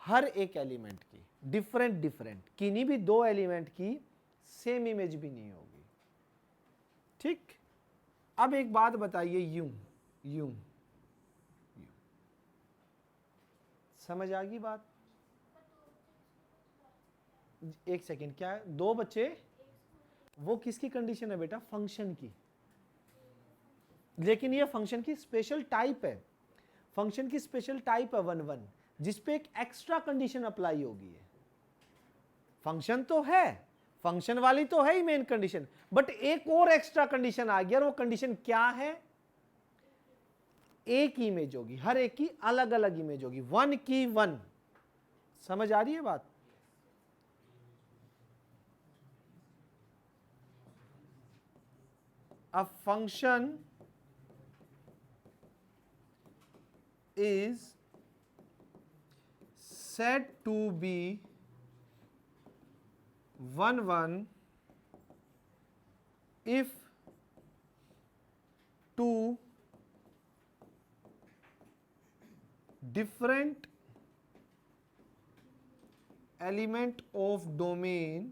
हर एक एलिमेंट की डिफरेंट डिफरेंट, किन्हीं भी दो एलिमेंट की सेम इमेज भी नहीं होगी। ठीक, अब एक बात बताइए, यूं यूं यूं, समझ आ गई बात? एक सेकेंड, क्या है? दो बच्चे, वो किसकी कंडीशन है बेटा? फंक्शन की। लेकिन ये फंक्शन की स्पेशल टाइप है, फंक्शन की स्पेशल टाइप है 1 1, जिसपे एक एक्स्ट्रा कंडीशन अप्लाई होगी। फंक्शन तो है, फंक्शन वाली तो है ही मेन कंडीशन, बट एक और एक्स्ट्रा कंडीशन आ गया, और वो कंडीशन क्या है? एक ही इमेज होगी, हर एक की अलग अलग इमेज होगी, 1 की 1। समझ आ रही है बात? A function is said to be 1 1 if two different element of domain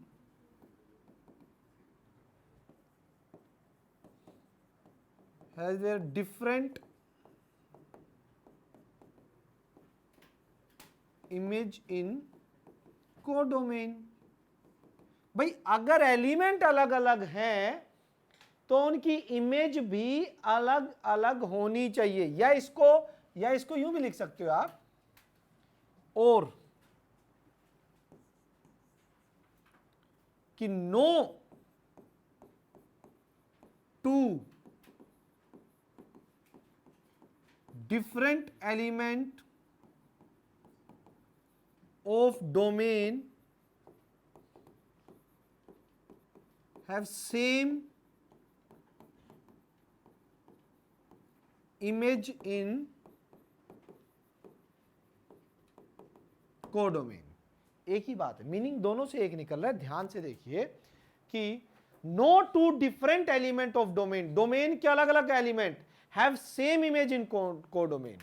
has their different image in codomain। भाई अगर एलिमेंट अलग अलग हैं तो उनकी इमेज भी अलग अलग होनी चाहिए, या इसको यूं भी लिख सकते हो आप, और कि no two different element of domain have same image in codomain। एक ही बात है, मीनिंग दोनों से एक निकल रहा है। ध्यान से देखिए कि no two different element of domain, domain के अलग अलग element have same image in codomain.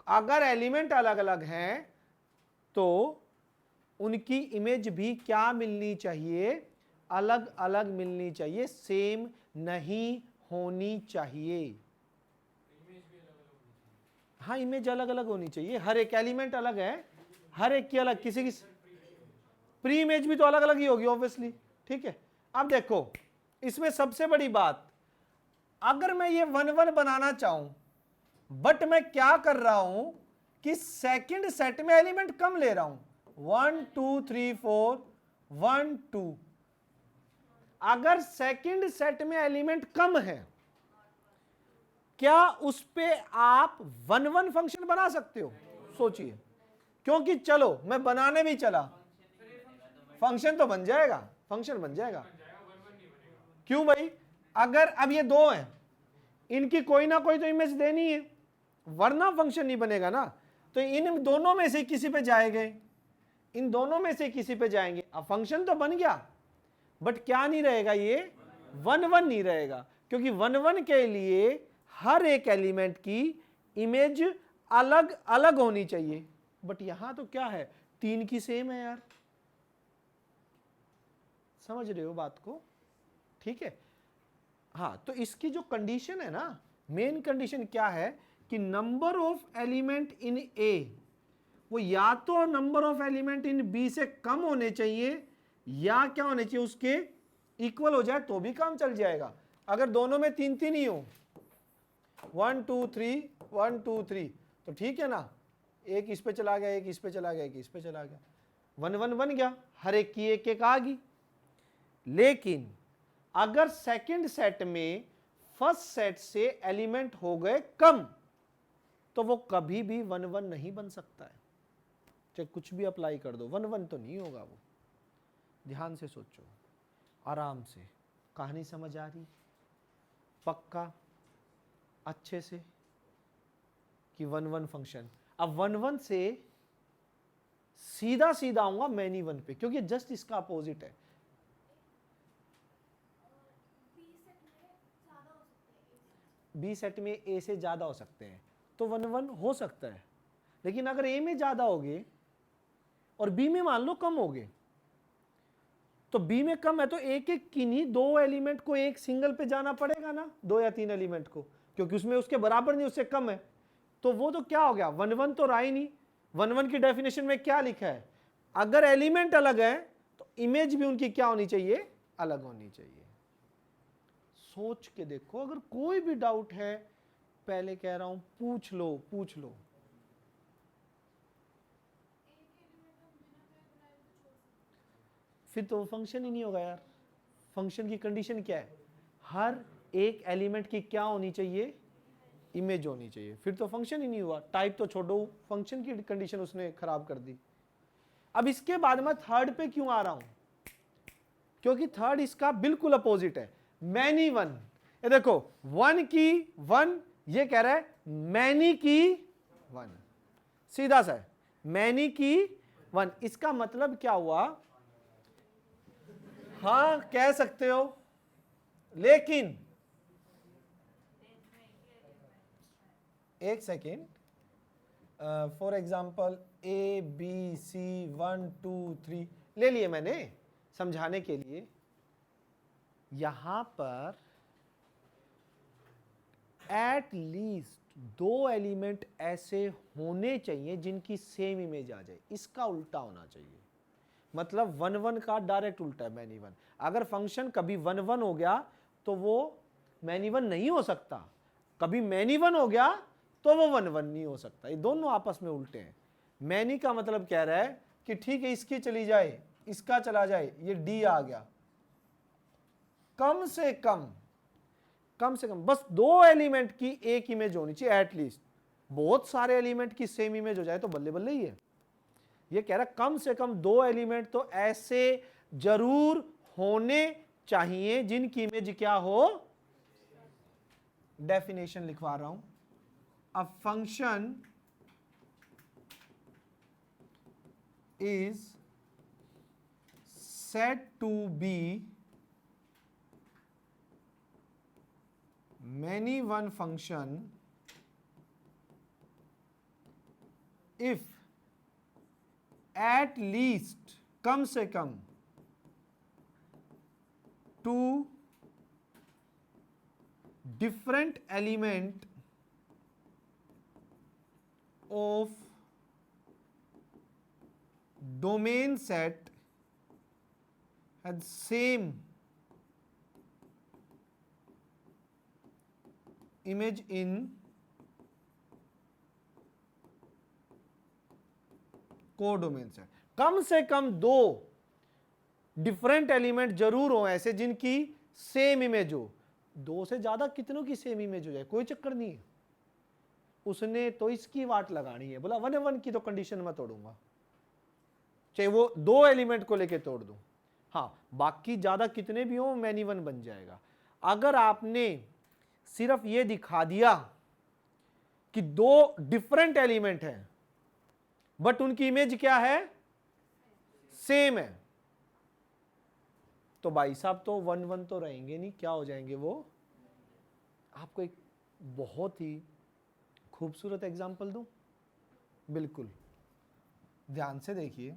अगर एलिमेंट अलग अलग हैं तो उनकी इमेज भी क्या मिलनी चाहिए, अलग अलग मिलनी चाहिए, सेम नहीं होनी चाहिए। हाँ, इमेज अलग अलग होनी चाहिए, हर एक एलिमेंट अलग है, हर एक की अलग, किसी की प्री इमेज भी तो अलग अलग ही होगी ऑब्वियसली। ठीक है, अब देखो इसमें सबसे बड़ी बात, अगर मैं ये 1 1 बनाना चाहूं, बट मैं क्या कर रहा हूं कि सेकंड सेट में एलिमेंट कम ले रहा हूं, 1 2 3 4 1 2। अगर सेकंड सेट में एलिमेंट कम है, क्या उस पे आप 1 1 फंक्शन बना सकते हो? सोचिए, क्योंकि चलो मैं बनाने भी चला, फंक्शन तो बन जाएगा, फंक्शन बन जाएगा। क्यों भाई? अगर अब ये दो हैं, इनकी कोई ना कोई तो इमेज देनी है, वरना फंक्शन नहीं बनेगा ना। तो इन दोनों में से किसी पे जाएंगे, इन दोनों में से किसी पे जाएंगे, अब फंक्शन तो बन गया, बट क्या नहीं रहेगा, ये 1 1 नहीं रहेगा, क्योंकि 1 1 के लिए हर एक एलिमेंट की इमेज अलग अलग होनी चाहिए। बट यहां तो क्या है, 3 की सेम है यार, समझ रहे हो बात को? ठीक है, हाँ, तो इसकी जो कंडीशन है ना, मेन कंडीशन क्या है कि number of element in A वो या तो number of element in B से कम होने चाहिए, या क्या होने चाहिए, उसके इक्वल हो जाए तो भी काम चल जाएगा। अगर दोनों में 3 3 ही हो, 1 2 3 1 2 3, तो ठीक है ना, एक इस पे चला गया, एक इस पे चला गया, एक इस पे चला गया, 1 1 बन गया, हर एक की एक एक आ गई। लेकिन अगर सेकंड सेट में फर्स्ट सेट से एलिमेंट हो गए कम, तो वो कभी भी 1 1 नहीं बन सकता है, चाहे कुछ भी अप्लाई कर दो, 1 1 तो नहीं होगा वो। ध्यान से सोचो, आराम से, कहानी समझ आ रही पक्का अच्छे से कि 1 1 फंक्शन। अब 1 1 से सीधा सीधा आऊंगा मैनी 1 पे, क्योंकि जस्ट इसका अपोजिट है। बी सेट में ए से ज्यादा हो सकते हैं, तो 1 1 हो सकता है। लेकिन अगर ए में ज्यादा हो गए और बी में मान लो कम हो गए, तो बी में कम है तो एक एक किन्हीं 2 एलिमेंट को एक सिंगल पे जाना पड़ेगा ना, 2 या 3 एलिमेंट को, क्योंकि उसमें उसके बराबर नहीं, उससे कम है। तो वो तो क्या हो गया, 1 1 तो रहा ही नहीं। 1 1 की डेफिनेशन में क्या लिखा है, अगर एलिमेंट अलग है तो इमेज भी उनकी क्या होनी चाहिए, अलग होनी चाहिए। सोच के देखो, अगर कोई भी डाउट है, पहले कह रहा हूं पूछ लो, पूछ लो। फिर तो फंक्शन ही नहीं होगा यार। फंक्शन की कंडीशन क्या है, हर एक एलिमेंट की क्या होनी चाहिए, इमेज होनी चाहिए, फिर तो फंक्शन ही नहीं हुआ। टाइप तो छोड़ो, फंक्शन की कंडीशन उसने खराब कर दी। अब इसके बाद मैं थर्ड पे क्यों आ रहा हूं, क्योंकि थर्ड इसका बिल्कुल अपोजिट है, मैनी 1। ये देखो 1 की 1, ये कह रहा है मैनी की 1, सीधा सा है, मैनी की 1। इसका मतलब क्या हुआ, हाँ कह सकते हो, लेकिन एक second, for example A B C 1 2 3 ले लिए मैंने समझाने के लिए। यहां पर एट लीस्ट 2 एलिमेंट ऐसे होने चाहिए जिनकी सेम इमेज आ जाए, इसका उल्टा होना चाहिए। मतलब 1 1 का डायरेक्ट उल्टा है मैनी 1। अगर फंक्शन कभी 1 1 हो गया तो वो मैनी 1 नहीं हो सकता, कभी मैनी 1 हो गया तो वो 1 1 नहीं हो सकता। ये दोनों आपस में उल्टे हैं। मैनी का मतलब कह रहा है कि ठीक है, इसकी चली जाए, इसका चला जाए, ये डी आ गया, कम से कम बस 2 एलिमेंट की एक इमेज होनी चाहिए एटलीस्ट। बहुत सारे एलिमेंट की सेम इमेज हो जाए तो बल्ले बल्ले ही है। ये कह रहा है कम से कम 2 एलिमेंट तो ऐसे जरूर होने चाहिए जिनकी इमेज क्या हो। डेफिनेशन लिखवा रहा हूं, a function is said to be many one function if at least कम से कम two different element of domain set had same image in codomain set. कम से कम दो डिफरेंट एलिमेंट जरूर हो ऐसे जिनकी सेम इमेज हो। दो से ज्यादा कितनों की सेम इमेज हो जाए कोई चक्कर नहीं है, उसने तो इसकी वाट लगानी है। बोला 1 की तो कंडीशन मैं तोड़ूंगा, चाहे वो दो एलिमेंट को लेके तोड़ दूं। हाँ, बाकी ज्यादा कितने भी हो मैनी वन बन जाएगा। अगर आपने सिर्फ ये दिखा दिया कि दो डिफरेंट एलिमेंट हैं बट उनकी इमेज क्या है, सेम है, तो भाई साहब तो 1 तो रहेंगे नहीं, क्या हो जाएंगे वो। आपको एक बहुत ही खूबसूरत एग्जांपल दूं, बिल्कुल ध्यान से देखिए।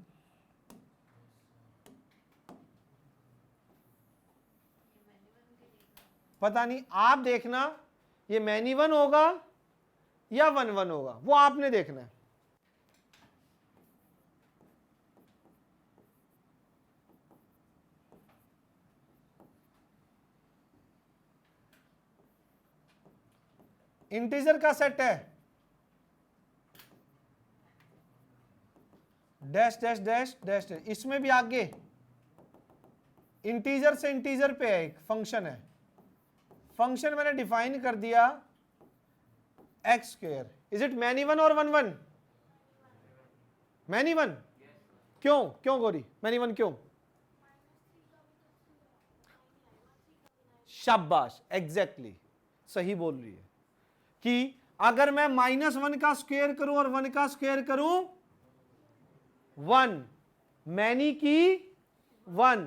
पता नहीं, आप देखना ये मैनी वन होगा या 1 होगा, वो आपने देखना है। इंटीजर का सेट है, डैश डैश डैश डैश, इसमें भी आगे इंटीजर से इंटीजर पे है, एक फंक्शन है। फंक्शन मैंने डिफाइन कर दिया x square. Is it many one और 1 मैनी वन? क्यों क्यों गौरी मैनी वन क्यों? शाबाश, एग्जैक्टली सही बोल रही है कि अगर मैं -1 का स्क्वायर करूं और 1 का स्क्वायर करूं 1, मैनी की 1।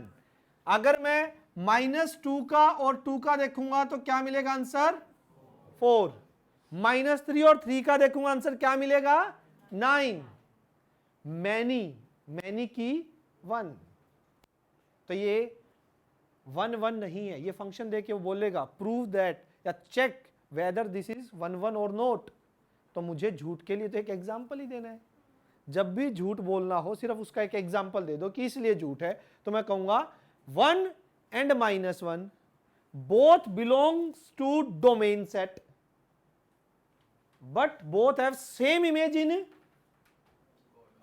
अगर मैं -2 का और 2 का देखूंगा तो क्या मिलेगा आंसर, 4। -3 और 3 का देखूंगा आंसर क्या मिलेगा, 9। मैनी की 1। तो ये 1 नहीं है, ये फंक्शन देके वो बोलेगा प्रूव दैट या चेक वेदर दिस इज 1 और नोट। तो मुझे झूठ के लिए तो एक एग्जाम्पल ही देना है। जब भी झूठ बोलना हो सिर्फ उसका एक एग्जाम्पल दे दो कि इसलिए झूठ है, तो मैं कहूंगा 1 and -1 both belongs to domain set but both have same image in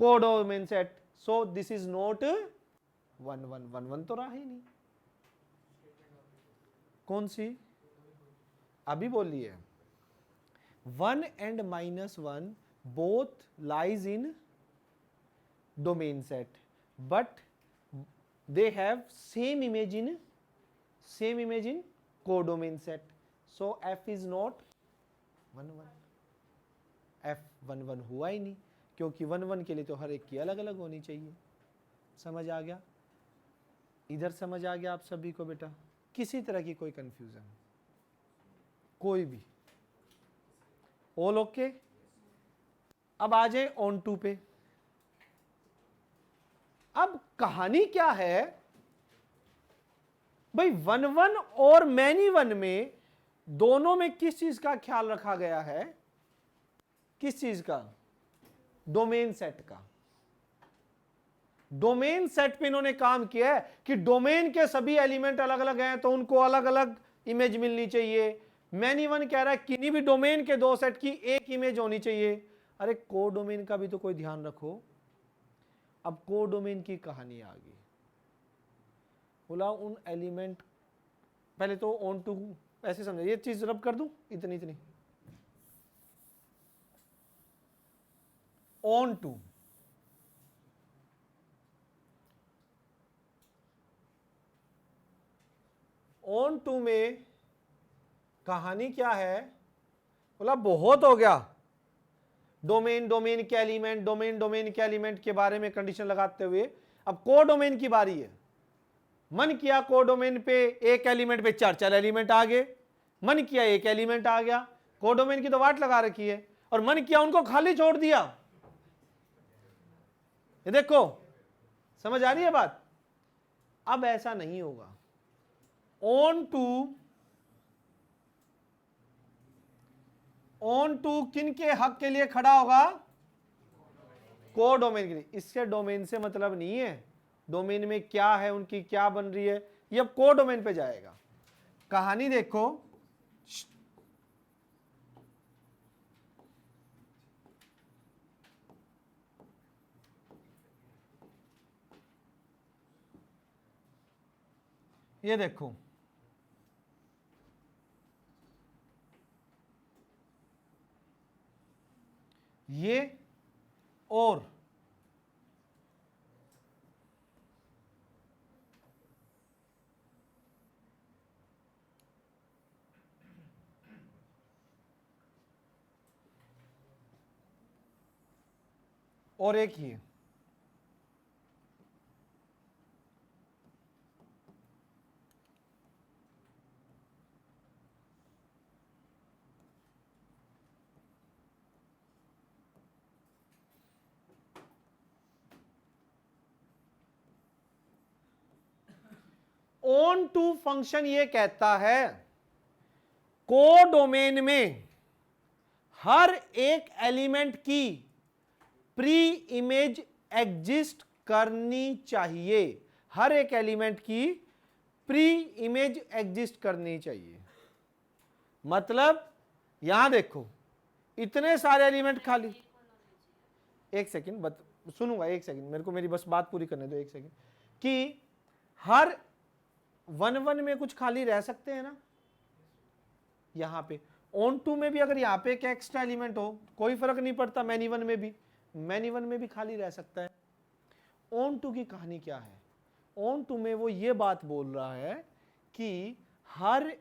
codomain set, so this is not 1 तो रहा ही नहीं। कौन सी अभी बोली है, 1 and -1 both lies in domain set but they have same image in codomain set, so f is not 1 f 1 हुआ ही नहीं, क्योंकि 1 के लिए तो हर एक की अलग अलग होनी चाहिए। समझ आ गया? इधर समझ आ गया आप सभी को बेटा? किसी तरह की कोई कंफ्यूजन, कोई भी? All okay? अब आ जाए ऑन टू पे। अब कहानी क्या है भाई, 1 और मैनी वन में दोनों में किस चीज का ख्याल रखा गया है, किस चीज का, डोमेन सेट का। डोमेन सेट पे इन्होंने काम किया है कि डोमेन के सभी एलिमेंट अलग अलग हैं तो उनको अलग अलग इमेज मिलनी चाहिए। मैनी वन कह रहा है किन्हीं भी डोमेन के दो सेट की एक इमेज होनी चाहिए। अरे को डोमेन का भी तो कोई ध्यान रखो। अब को डोमेन की कहानी आ गई। बोला उन एलिमेंट, पहले तो ऑन टू ऐसे समझे, ये चीज रब कर दूं इतनी इतनी, ऑन टू ऑन टू में कहानी क्या है। बोला बहुत हो गया डोमेन के एलिमेंट, डोमेन के एलिमेंट के बारे में कंडीशन लगाते हुए, अब को डोमेन की बारी है। मन किया कोडोमेन पे एक एलिमेंट पे चार चार एलिमेंट आ गए, मन किया एक एलिमेंट आ गया, कोडोमेन की तो वाट लगा रखी है, और मन किया उनको खाली छोड़ दिया। ये देखो, समझ आ रही है बात? अब ऐसा नहीं होगा। ऑन टू किन के हक के लिए खड़ा होगा? कोडोमेन के लिए। इससे डोमेन से मतलब नहीं है, डोमेन में क्या है, उनकी क्या बन रही है, ये अब कोडोमेन पे जाएगा। कहानी देखो, ये देखो, ये और एक ही है। ऑन टू फंक्शन ये कहता है कोडोमेन में हर एक एलिमेंट की प्री इमेज एग्जिस्ट करनी चाहिए, हर एक एलिमेंट की प्री इमेज एग्जिस्ट करनी चाहिए। मतलब यहां देखो, इतने सारे एलिमेंट खाली, एक सेकंड सुनूंगा, एक सेकंड, मेरे को मेरी बस बात पूरी करने दो, एक सेकंड, कि हर वन में कुछ खाली रह सकते हैं ना, यहां पे ऑन टू में भी अगर यहां पे एक एक्स्ट्रा एलिमेंट हो कोई फर्क नहीं पड़ता, मैनी वन में भी खाली रह सकता है। ऑन टू की कहानी क्या है? ऑन टू में वो ये बात बोल रहा है कि हर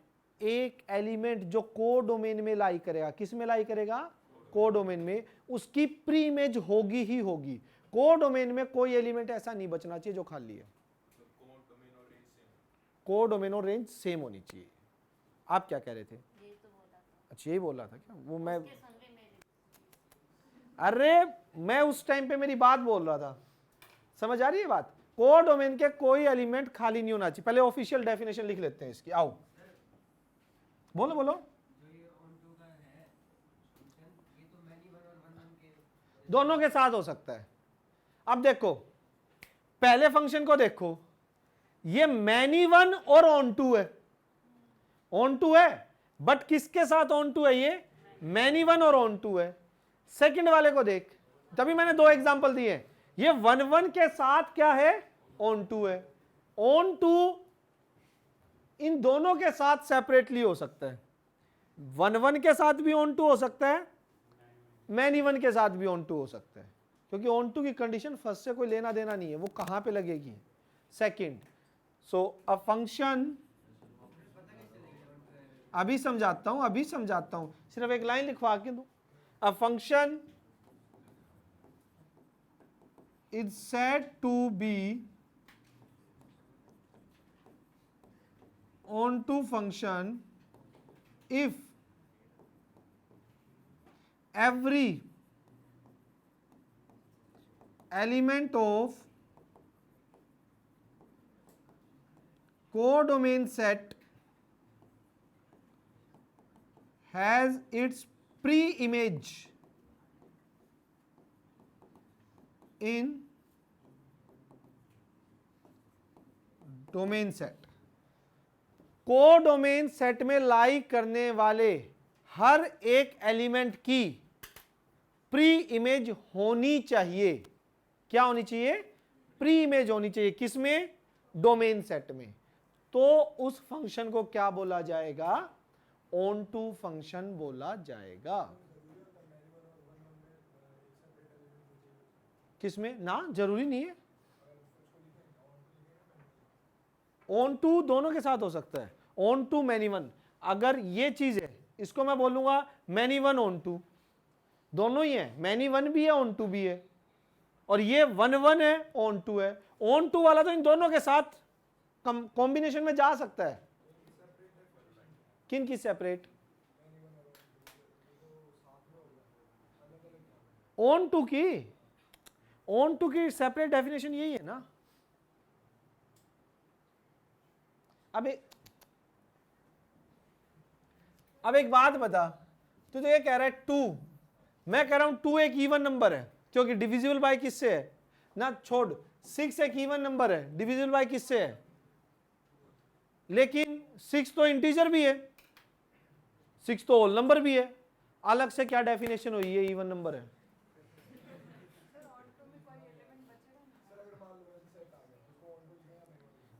एक एलिमेंट जो कोडोमेन में लाई करेगा, किस में लाई करेगा? कोडोमेन में, उसकी प्री इमेज होगी ही होगी। कोडोमेन में कोई एलिमेंट ऐसा नहीं बचना चाहिए जो खाली है। कोडोमेन और रेंज सेम होनी चाहिए। आप क्या कह रहे थे? अच्छा, यही बोल रहा था क्या वो? मैं अरे मैं उस टाइम पे मेरी बात बोल रहा था, समझ आ रही है बात? कोडोमेन के कोई एलिमेंट खाली नहीं होना चाहिए। पहले ऑफिशियल डेफिनेशन लिख लेते हैं इसकी, आओ बोलो बोलो। दोनों के साथ हो सकता है। अब देखो, पहले फंक्शन को देखो, ये मैनी वन और ऑन टू है, ऑन टू है, बट किसके साथ ऑन टू है? ये मैनी वन और ऑन टू है। सेकंड वाले को देख, तभी मैंने दो एग्जांपल दिए, ये वन के साथ क्या है? ऑन टू है। ऑन टू इन दोनों के साथ सेपरेटली हो सकता है, वन के साथ भी ऑन टू हो सकता है, मैनी वन के साथ भी ऑन टू हो सकता है, क्योंकि ऑन टू की कंडीशन फर्स्ट से कोई लेना देना नहीं है, वो कहां पे लगेगी? सेकंड। सो अ फंक्शन, अभी समझाता हूं, सिर्फ एक लाइन लिखवा के दो। A function is said to be onto function if every element of codomain set has its pre-image in domain set. Codomain set में लाई करने वाले हर एक एलिमेंट की प्री इमेज होनी चाहिए। क्या होनी चाहिए? प्री इमेज होनी चाहिए। किसमें? डोमेन सेट में। तो उस फंक्शन को क्या बोला जाएगा? ऑन टू फंक्शन बोला जाएगा। किसमें? ना, जरूरी नहीं है, ऑन टू दोनों के साथ हो सकता है, ऑन टू मैनी वन। अगर ये चीज है, इसको मैं बोलूंगा मैनी वन ऑन टू, दोनों ही है, मैनी वन भी है ऑन टू भी है, और ये वन है ऑन टू है। ऑन टू वाला तो इन दोनों के साथ कॉम्बिनेशन में जा सकता है। किन की सेपरेट? ऑन टू की, ऑन टू की सेपरेट डेफिनेशन यही है ना। अब एक बात बता, तू तो ये कह रहा है 2, मैं कह रहा हूं 2 एक इवन नंबर है क्योंकि डिविजिबल बाय किससे है ना, छोड़, 6 एक इवन नंबर है, डिविजिबल बाय किससे है, लेकिन 6 तो इंटीजर भी है, 6 तो होल नंबर भी है, अलग से क्या डेफिनेशन हुई है इवन नंबर है?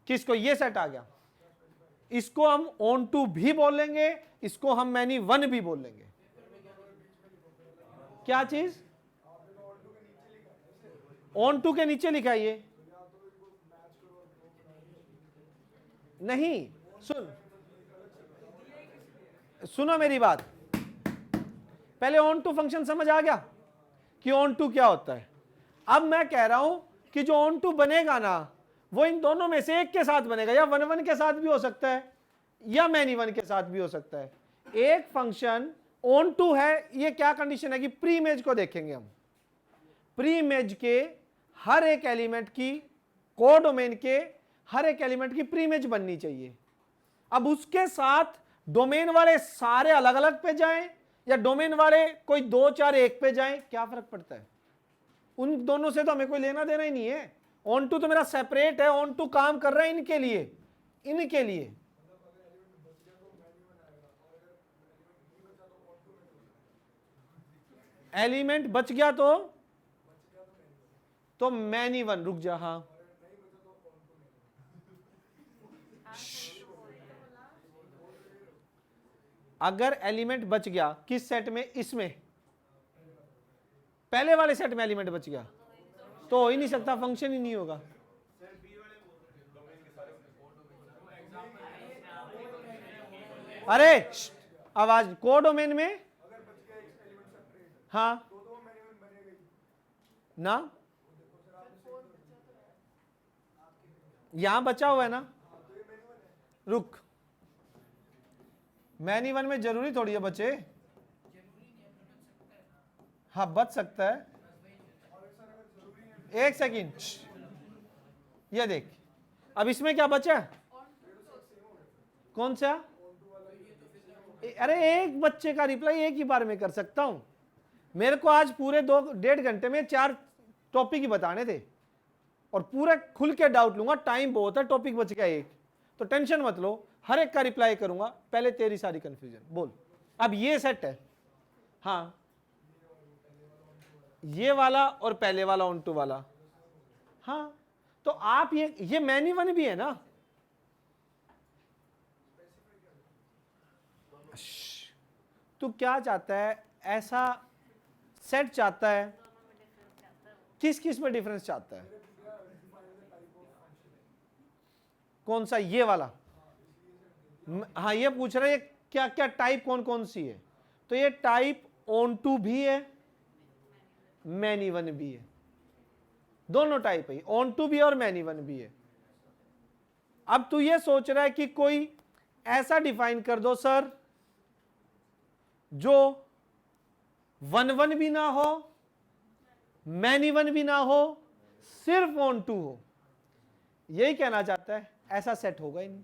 किसको? ये सेट आ गया, इसको हम ऑन टू भी बोलेंगे, इसको हम मैनी वन भी बोलेंगे। क्या चीज? ऑन टू के नीचे लिखा है ये नहीं, सुनो मेरी बात, पहले ऑन टू फंक्शन समझ आ गया कि ऑन टू क्या होता है। अब मैं कह रहा हूं कि जो ऑन टू बनेगा ना वो इन दोनों में से एक के साथ बनेगा, या वन वन के साथ भी हो सकता है या मैनी वन के साथ भी हो सकता है। एक फंक्शन ऑन टू है, ये क्या कंडीशन है कि प्री इमेज को देखेंगे हम, प्री इमेज के हर एक एलिमेंट की, कोडोमेन के हर एक एलिमेंट की प्री इमेज बननी चाहिए। अब उसके साथ डोमेन वाले सारे अलग अलग पे जाएं या डोमेन वाले कोई 2 4 1 पे जाएं, क्या फर्क पड़ता है? उन दोनों से तो हमें कोई लेना देना ही नहीं है। ऑन टू तो मेरा सेपरेट है, ऑन टू काम कर रहा है इनके लिए, इनके लिए। एलिमेंट बच गया तो मैनी वन, रुक जा, हाँ अगर एलिमेंट बच गया किस सेट में? इसमें पहले वाले सेट में एलिमेंट बच गया तो हो ही नहीं सकता, फंक्शन ही नहीं होगा। अरे आवाज, कोडोमेन में हाँ ना, यहां बचा हुआ है ना, रुक, मैनी वन में जरूरी थोड़ी है बचे, हाँ बच सकता है। एक सेकंड, ये देख, अब इसमें क्या बचा? कौन सा? अरे एक बच्चे का रिप्लाई एक ही बार में कर सकता हूं, मेरे को आज पूरे 2-1.5 घंटे में 4 टॉपिक ही बताने थे और पूरा खुल के डाउट लूंगा, टाइम बहुत है, टॉपिक बच गया एक, तो टेंशन मत लो, हर एक का रिप्लाई करूंगा, पहले तेरी सारी कंफ्यूजन बोल। अब ये सेट है, हाँ ये वाला और पहले वाला ऑन टू वाला, हाँ तो आप ये मैनी वन भी है ना, तू क्या चाहता है? ऐसा सेट चाहता है? किस किस में डिफरेंस चाहता है? कौन सा? ये वाला? हाँ ये पूछ रहा है क्या क्या टाइप कौन कौन सी है, तो ये टाइप ऑन टू भी है, मैनी वन भी है, दोनों टाइप है, ऑन टू भी और मैनी वन भी है। अब तू ये सोच रहा है कि कोई ऐसा डिफाइन कर दो सर जो वन वन भी ना हो, मैनी वन भी ना हो, सिर्फ ऑन टू हो, यही कहना चाहता है। ऐसा सेट होगा ही नहीं,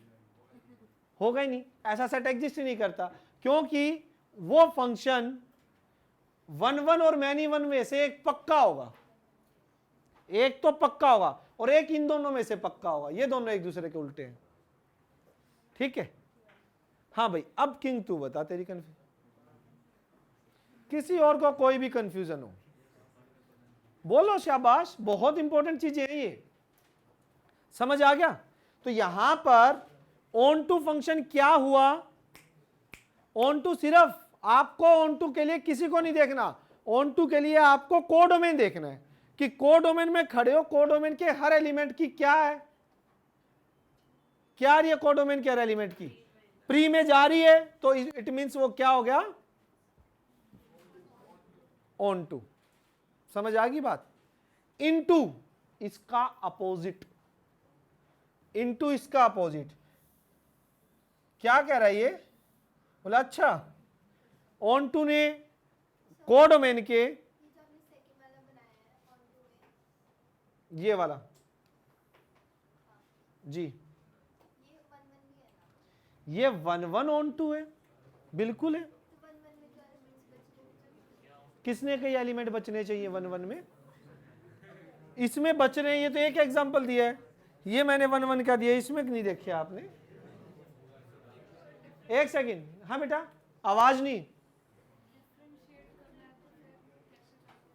होगा ही नहीं, ऐसा सेट एग्जिस्ट ही नहीं करता, क्योंकि वो फंक्शन वन वन और मैनी वन में से एक पक्का होगा, एक तो पक्का होगा और एक इन दोनों में से पक्का होगा, ये दोनों एक दूसरे के उल्टे हैं, ठीक है। हाँ भाई, अब किंग तू बता तेरी कंफ्यूजन, किसी और को कोई भी कंफ्यूजन हो बोलो, शाबाश, बहुत इंपॉर्टेंट चीजें हैं ये, समझ आ गया। तो यहां पर ऑन टू फंक्शन क्या हुआ? ऑन टू सिर्फ आपको, ऑन टू के लिए किसी को नहीं देखना, ऑन टू के लिए आपको कोडोमेन देखना है कि कोडोमेन में खड़े हो, कोडोमेन के हर एलिमेंट की क्या है, क्या आ रही है कोडोमेन के हर एलिमेंट की प्री में जा रही है, तो इट मींस वो क्या हो गया? Onto. समझ आ गई बात? इनटू इसका अपोजिट, इनटू इसका अपोजिट। क्या कह रहा है ये? बोला अच्छा ऑन टू ने कोडोमेन के ये वाला जी, ये 1 1 ऑन टू है, बिल्कुल है। किसने कई एलिमेंट बचने चाहिए 1 1 में? इसमें बच रहे हैं, ये तो एक एग्जांपल दिया है, ये मैंने 1 1 का दिया, इसमें नहीं देखे आपने? एक सेकंड, हाँ बेटा आवाज नहीं।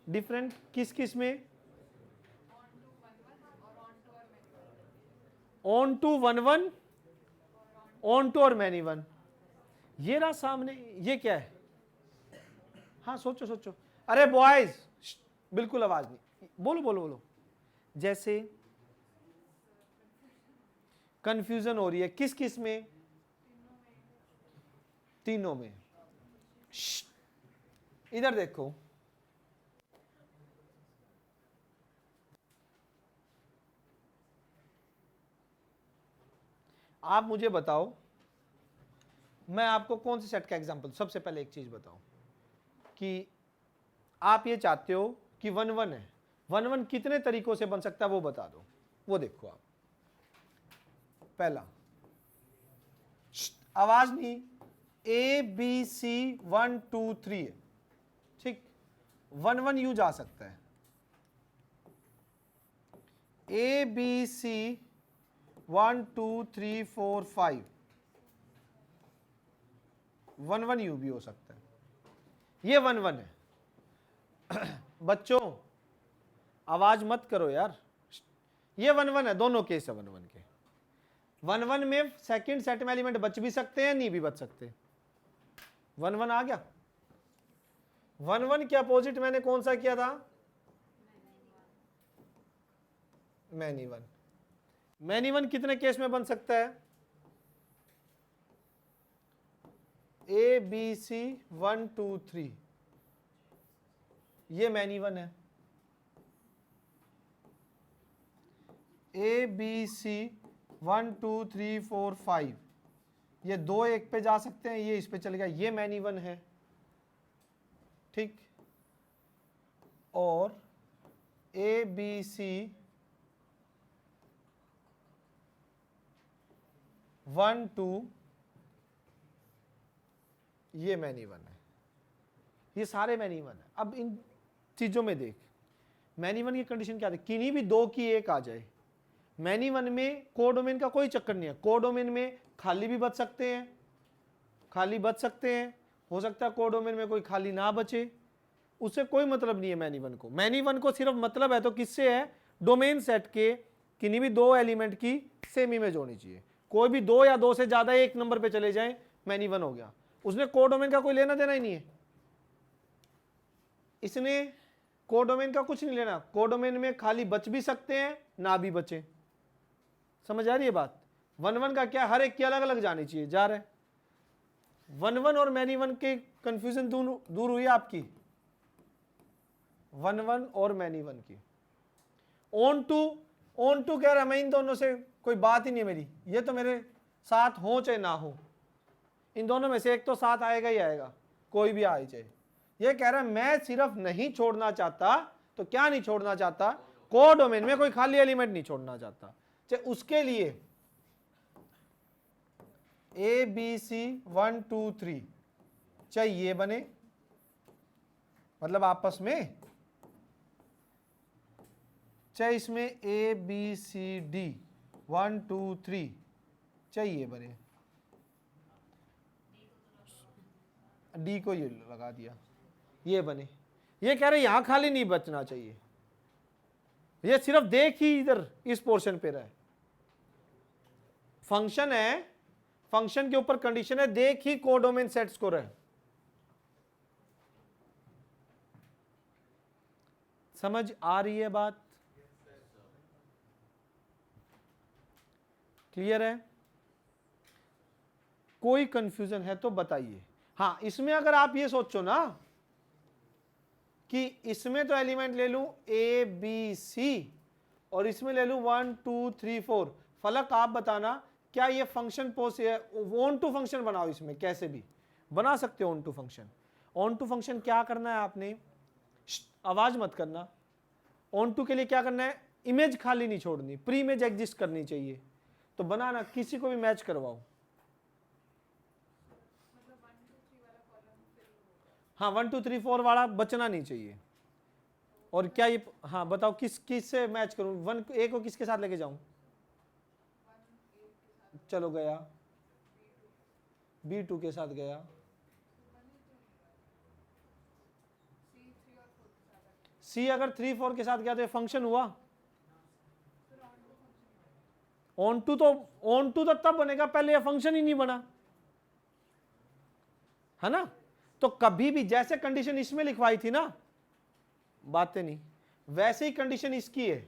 डिफरेंट किस किस में? ऑन टू 1 1, ऑन टू और मैनी वन। ये रहा सामने, ये क्या है? हाँ सोचो सोचो। अरे बॉयज बिल्कुल आवाज नहीं, बोलो बोलो बोलो। जैसे कंफ्यूजन हो रही है किस किस में? तीनों में। इधर देखो, आप मुझे बताओ, मैं आपको कौन से सेट का एग्जांपल, सबसे पहले एक चीज बताओ कि आप ये चाहते हो कि 1 1 है, 1 1 कितने तरीकों से बन सकता है वो बता दो। वो देखो आप, पहला आवाज नहीं, ए बी सी 1 2 3 है, ठीक। 1 1 यू जा सकता है, ए बी सी 1 2 3 4 5, 1 1 यू भी हो सकता है, ये 1 1 है। बच्चों आवाज मत करो यार, ये 1 1 है, दोनों केस है 1 1 के। 1 1 में सेकंड सेट में एलिमेंट बच भी सकते हैं, नहीं भी बच सकते। 1 1 आ गया। 1 1 के अपोजिट मैंने कौन सा किया था? Many one. मैनी वन कितने केस में बन सकता है? ए बी सी 1 2 3, ये मैनी वन है। ए बी सी 1 2 3 4 5, ये दो एक पे जा सकते हैं, ये इस पे चल गया, ये मैनी वन है, ठीक। और ए बी सी 1 2, ये मैनी वन है, ये सारे मैनी वन है। अब इन चीजों में देख, मैनी वन की कंडीशन क्या है? किन्हीं भी दो की एक आ जाए। मैनी वन में कोडोमेन का कोई चक्कर नहीं है, कोडोमेन में खाली भी बच सकते हैं, खाली बच सकते हैं, हो सकता है कोडोमेन में कोई खाली ना बचे, उससे कोई मतलब नहीं है मैनी वन को। मैनी वन को सिर्फ मतलब है तो किससे है? डोमेन सेट के किन्हीं भी दो एलिमेंट की सेम इमेज होनी चाहिए। कोई भी दो या दो से ज्यादा एक नंबर पे चले जाए, मैनी वन हो गया, उसने कोडोमेन का कोई लेना देना ही नहीं है, इसने कोडोमेन का कुछ नहीं लेना। कोडोमेन में खाली बच भी सकते हैं, ना भी बचे। समझ आ रही है बात? 1 1 का क्या, हर एक की अलग अलग जानी चाहिए, जा रहे 1 1 और मैनी वन के कंफ्यूजन दूर हुई आपकी। 1 1 और मैनी वन की। ऑन टू कह रहा मैं इन दोनों से कोई बात ही नहीं है मेरी, ये तो मेरे साथ हो चाहे ना हो, इन दोनों में से एक तो साथ आएगा ही आएगा, कोई भी आए चाहे। ये कह रहा है मैं सिर्फ नहीं छोड़ना चाहता, तो क्या नहीं छोड़ना चाहता? कोडोमेन में कोई खाली एलिमेंट नहीं छोड़ना चाहता। चाहे उसके लिए ए बी सी 1 2 3 चाहे ये बने, मतलब आपस में, चाहे इसमें ए बी सी डी 1 2 3 चाहे ये बने, डी को ये लगा दिया, ये बने। ये कह रहे यहां खाली नहीं बचना चाहिए, ये सिर्फ देख ही इधर इस पोर्शन पे रहे। फंक्शन है, फंक्शन के ऊपर कंडीशन है, देख ही कोडोमेन सेट्स को रहे। समझ आ रही है बात? क्लियर है? कोई कंफ्यूजन है तो बताइए। हाँ, इसमें अगर आप ये सोचो ना कि इसमें तो एलिमेंट ले लूं ए बी सी और इसमें ले लूं 1 2 3 4, फलक आप बताना क्या ये फंक्शन ऑन टू फंक्शन बनाओ, इसमें कैसे भी बना सकते हो onto function. Onto function क्या करना है आपने, आवाज मत करना। ऑन टू के लिए क्या करना है, इमेज खाली नहीं छोड़नी, प्री इमेज एग्जिस्ट करनी चाहिए। तो बनाना, किसी को भी मैच करवाओ। हाँ 1 2 3 4 वाला बचना नहीं चाहिए। और क्या ये, हाँ बताओ किस से मैच करूं, 1 ए को किसके साथ लेके जाऊं, चलो गया, B2 के साथ गया, C अगर 3 4 के साथ गया तो ये फंक्शन हुआ। ऑन टू तो तब बनेगा पहले ये फंक्शन ही नहीं बना, है ना। तो कभी भी जैसे कंडीशन इसमें लिखवाई थी ना, बातें नहीं, वैसे ही कंडीशन इसकी है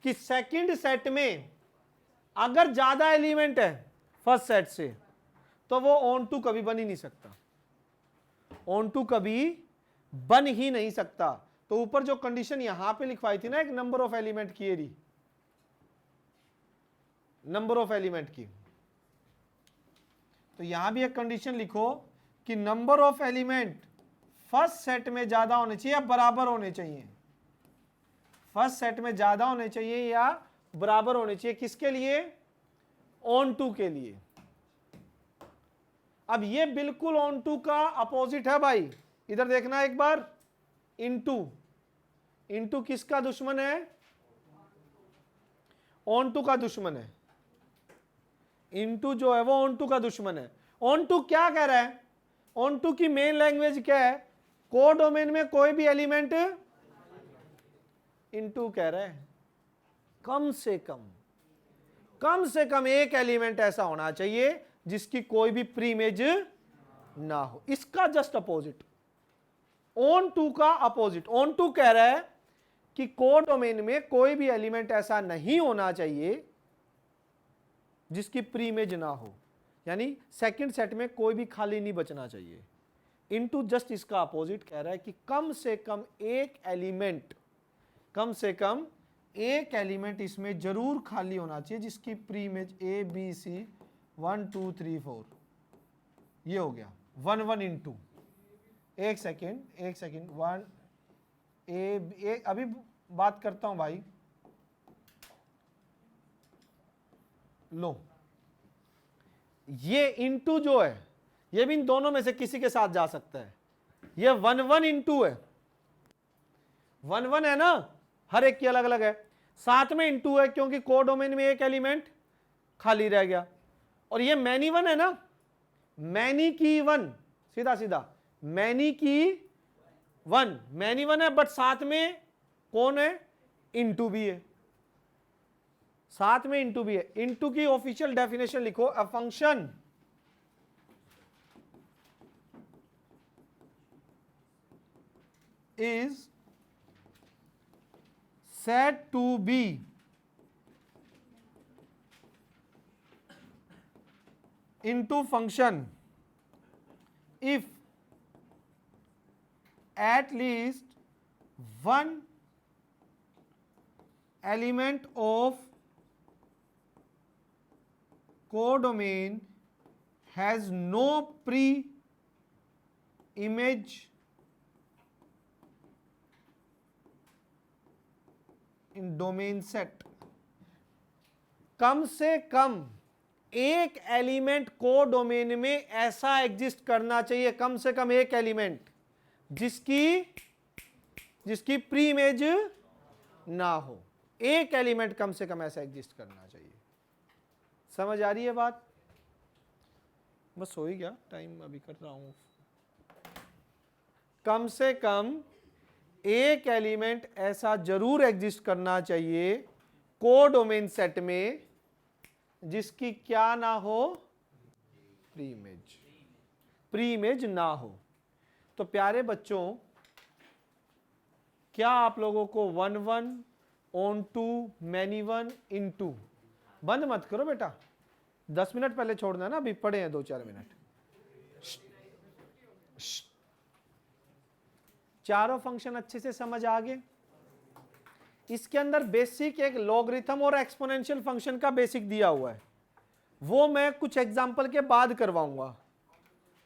कि सेकंड सेट में अगर ज्यादा एलिमेंट है फर्स्ट सेट से तो वो ऑन टू कभी बन ही नहीं सकता, ऑन टू कभी बन ही नहीं सकता। तो ऊपर जो कंडीशन यहां पे लिखवाई थी ना, एक नंबर ऑफ एलिमेंट की एरी, नंबर ऑफ एलिमेंट की, तो यहां भी एक कंडीशन लिखो कि number of element first set में ज्यादा होने चाहिए या बराबर होने चाहिए, फर्स्ट सेट में ज्यादा होने चाहिए या बराबर होने चाहिए, किसके लिए, ऑन टू के लिए। अब ये बिल्कुल ऑन टू का अपोजिट है भाई, इधर देखना एक बार, इनटू, इनटू किसका दुश्मन है, ऑन टू का दुश्मन है, इनटू जो है वो ऑन टू का दुश्मन है। ऑन टू क्या कह रहा है, ऑन टू की मेन लैंग्वेज क्या है, कोडोमेन में कोई भी एलिमेंट इनटू कह रहा है, कम से कम एक एलिमेंट ऐसा होना चाहिए जिसकी कोई भी प्री इमेज ना हो। इसका जस्ट अपोजिट, ऑन टू का अपोजिट, ऑन टू कह रहा है कि कोडोमेन में कोई भी एलिमेंट ऐसा नहीं होना चाहिए जिसकी प्री इमेज ना हो, यानी सेकंड सेट में कोई भी खाली नहीं बचना चाहिए। इनटू जस्ट इसका अपोजिट कह रहा है कि कम से कम एक एलिमेंट, कम से कम एक एलिमेंट इसमें जरूर खाली होना चाहिए जिसकी pre image A B C 1 2 3 4, ये हो गया 1 1 इनटू, एक सेकेंड 1 एक अभी बात करता हूं भाई, लो ये इनटू जो है ये भी इन दोनों में से किसी के साथ जा सकता है, ये 1 1 इनटू है, 1 1 है ना, हर एक की अलग अलग है, साथ में इनटू है क्योंकि कोडोमेन में एक एलिमेंट खाली रह गया, और ये मैनी वन है ना, मैनी की वन, सीधा सीधा मैनी की वन, मैनी वन है, बट साथ में कौन है, इनटू भी है, साथ में इनटू भी है। इनटू की ऑफिशियल डेफिनेशन लिखो, a function is said to be into function if at least one element of codomain has no pre-image in domain set. कम से कम एक एलिमेंट को डोमेन में ऐसा एग्जिस्ट करना चाहिए, कम से कम एक एलिमेंट जिसकी प्री इमेज ना हो, एक एलिमेंट कम से कम ऐसा एग्जिस्ट करना चाहिए। समझ आ रही है बात, बस हो ही गया टाइम, अभी कर रहा हूं। कम से कम एक एलिमेंट ऐसा जरूर एग्जिस्ट करना चाहिए कोडोमेन सेट में जिसकी क्या ना हो, प्री इमेज ना हो। तो प्यारे बच्चों, क्या आप लोगों को 1 1 onto many one into, बंद मत करो बेटा, 10 मिनट पहले छोड़ना ना, अभी पढ़े हैं 2-4 मिनट। चारों फंक्शन अच्छे से समझ आ गए। इसके अंदर बेसिक एक लॉगरिथम और एक्सपोनेंशियल फंक्शन का बेसिक दिया हुआ है, वो मैं कुछ एग्जाम्पल के बाद करवाऊंगा,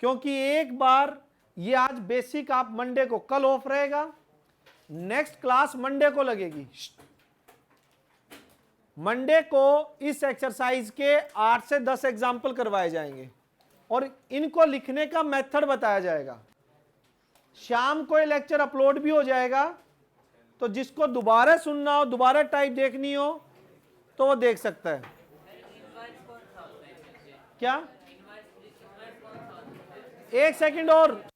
क्योंकि एक बार ये आज बेसिक आप मंडे को, कल ऑफ रहेगा, नेक्स्ट क्लास मंडे को लगेगी। मंडे को इस एक्सरसाइज के 8 से 10 एग्जाम्पल करवाए जाएंगे और इनको लिखने का मेथड बताया जाएगा। शाम को ये लेक्चर अपलोड भी हो जाएगा, तो जिसको दोबारा सुनना हो, दोबारा टाइप देखनी हो, तो वो देख सकता है। क्या? एक सेकंड और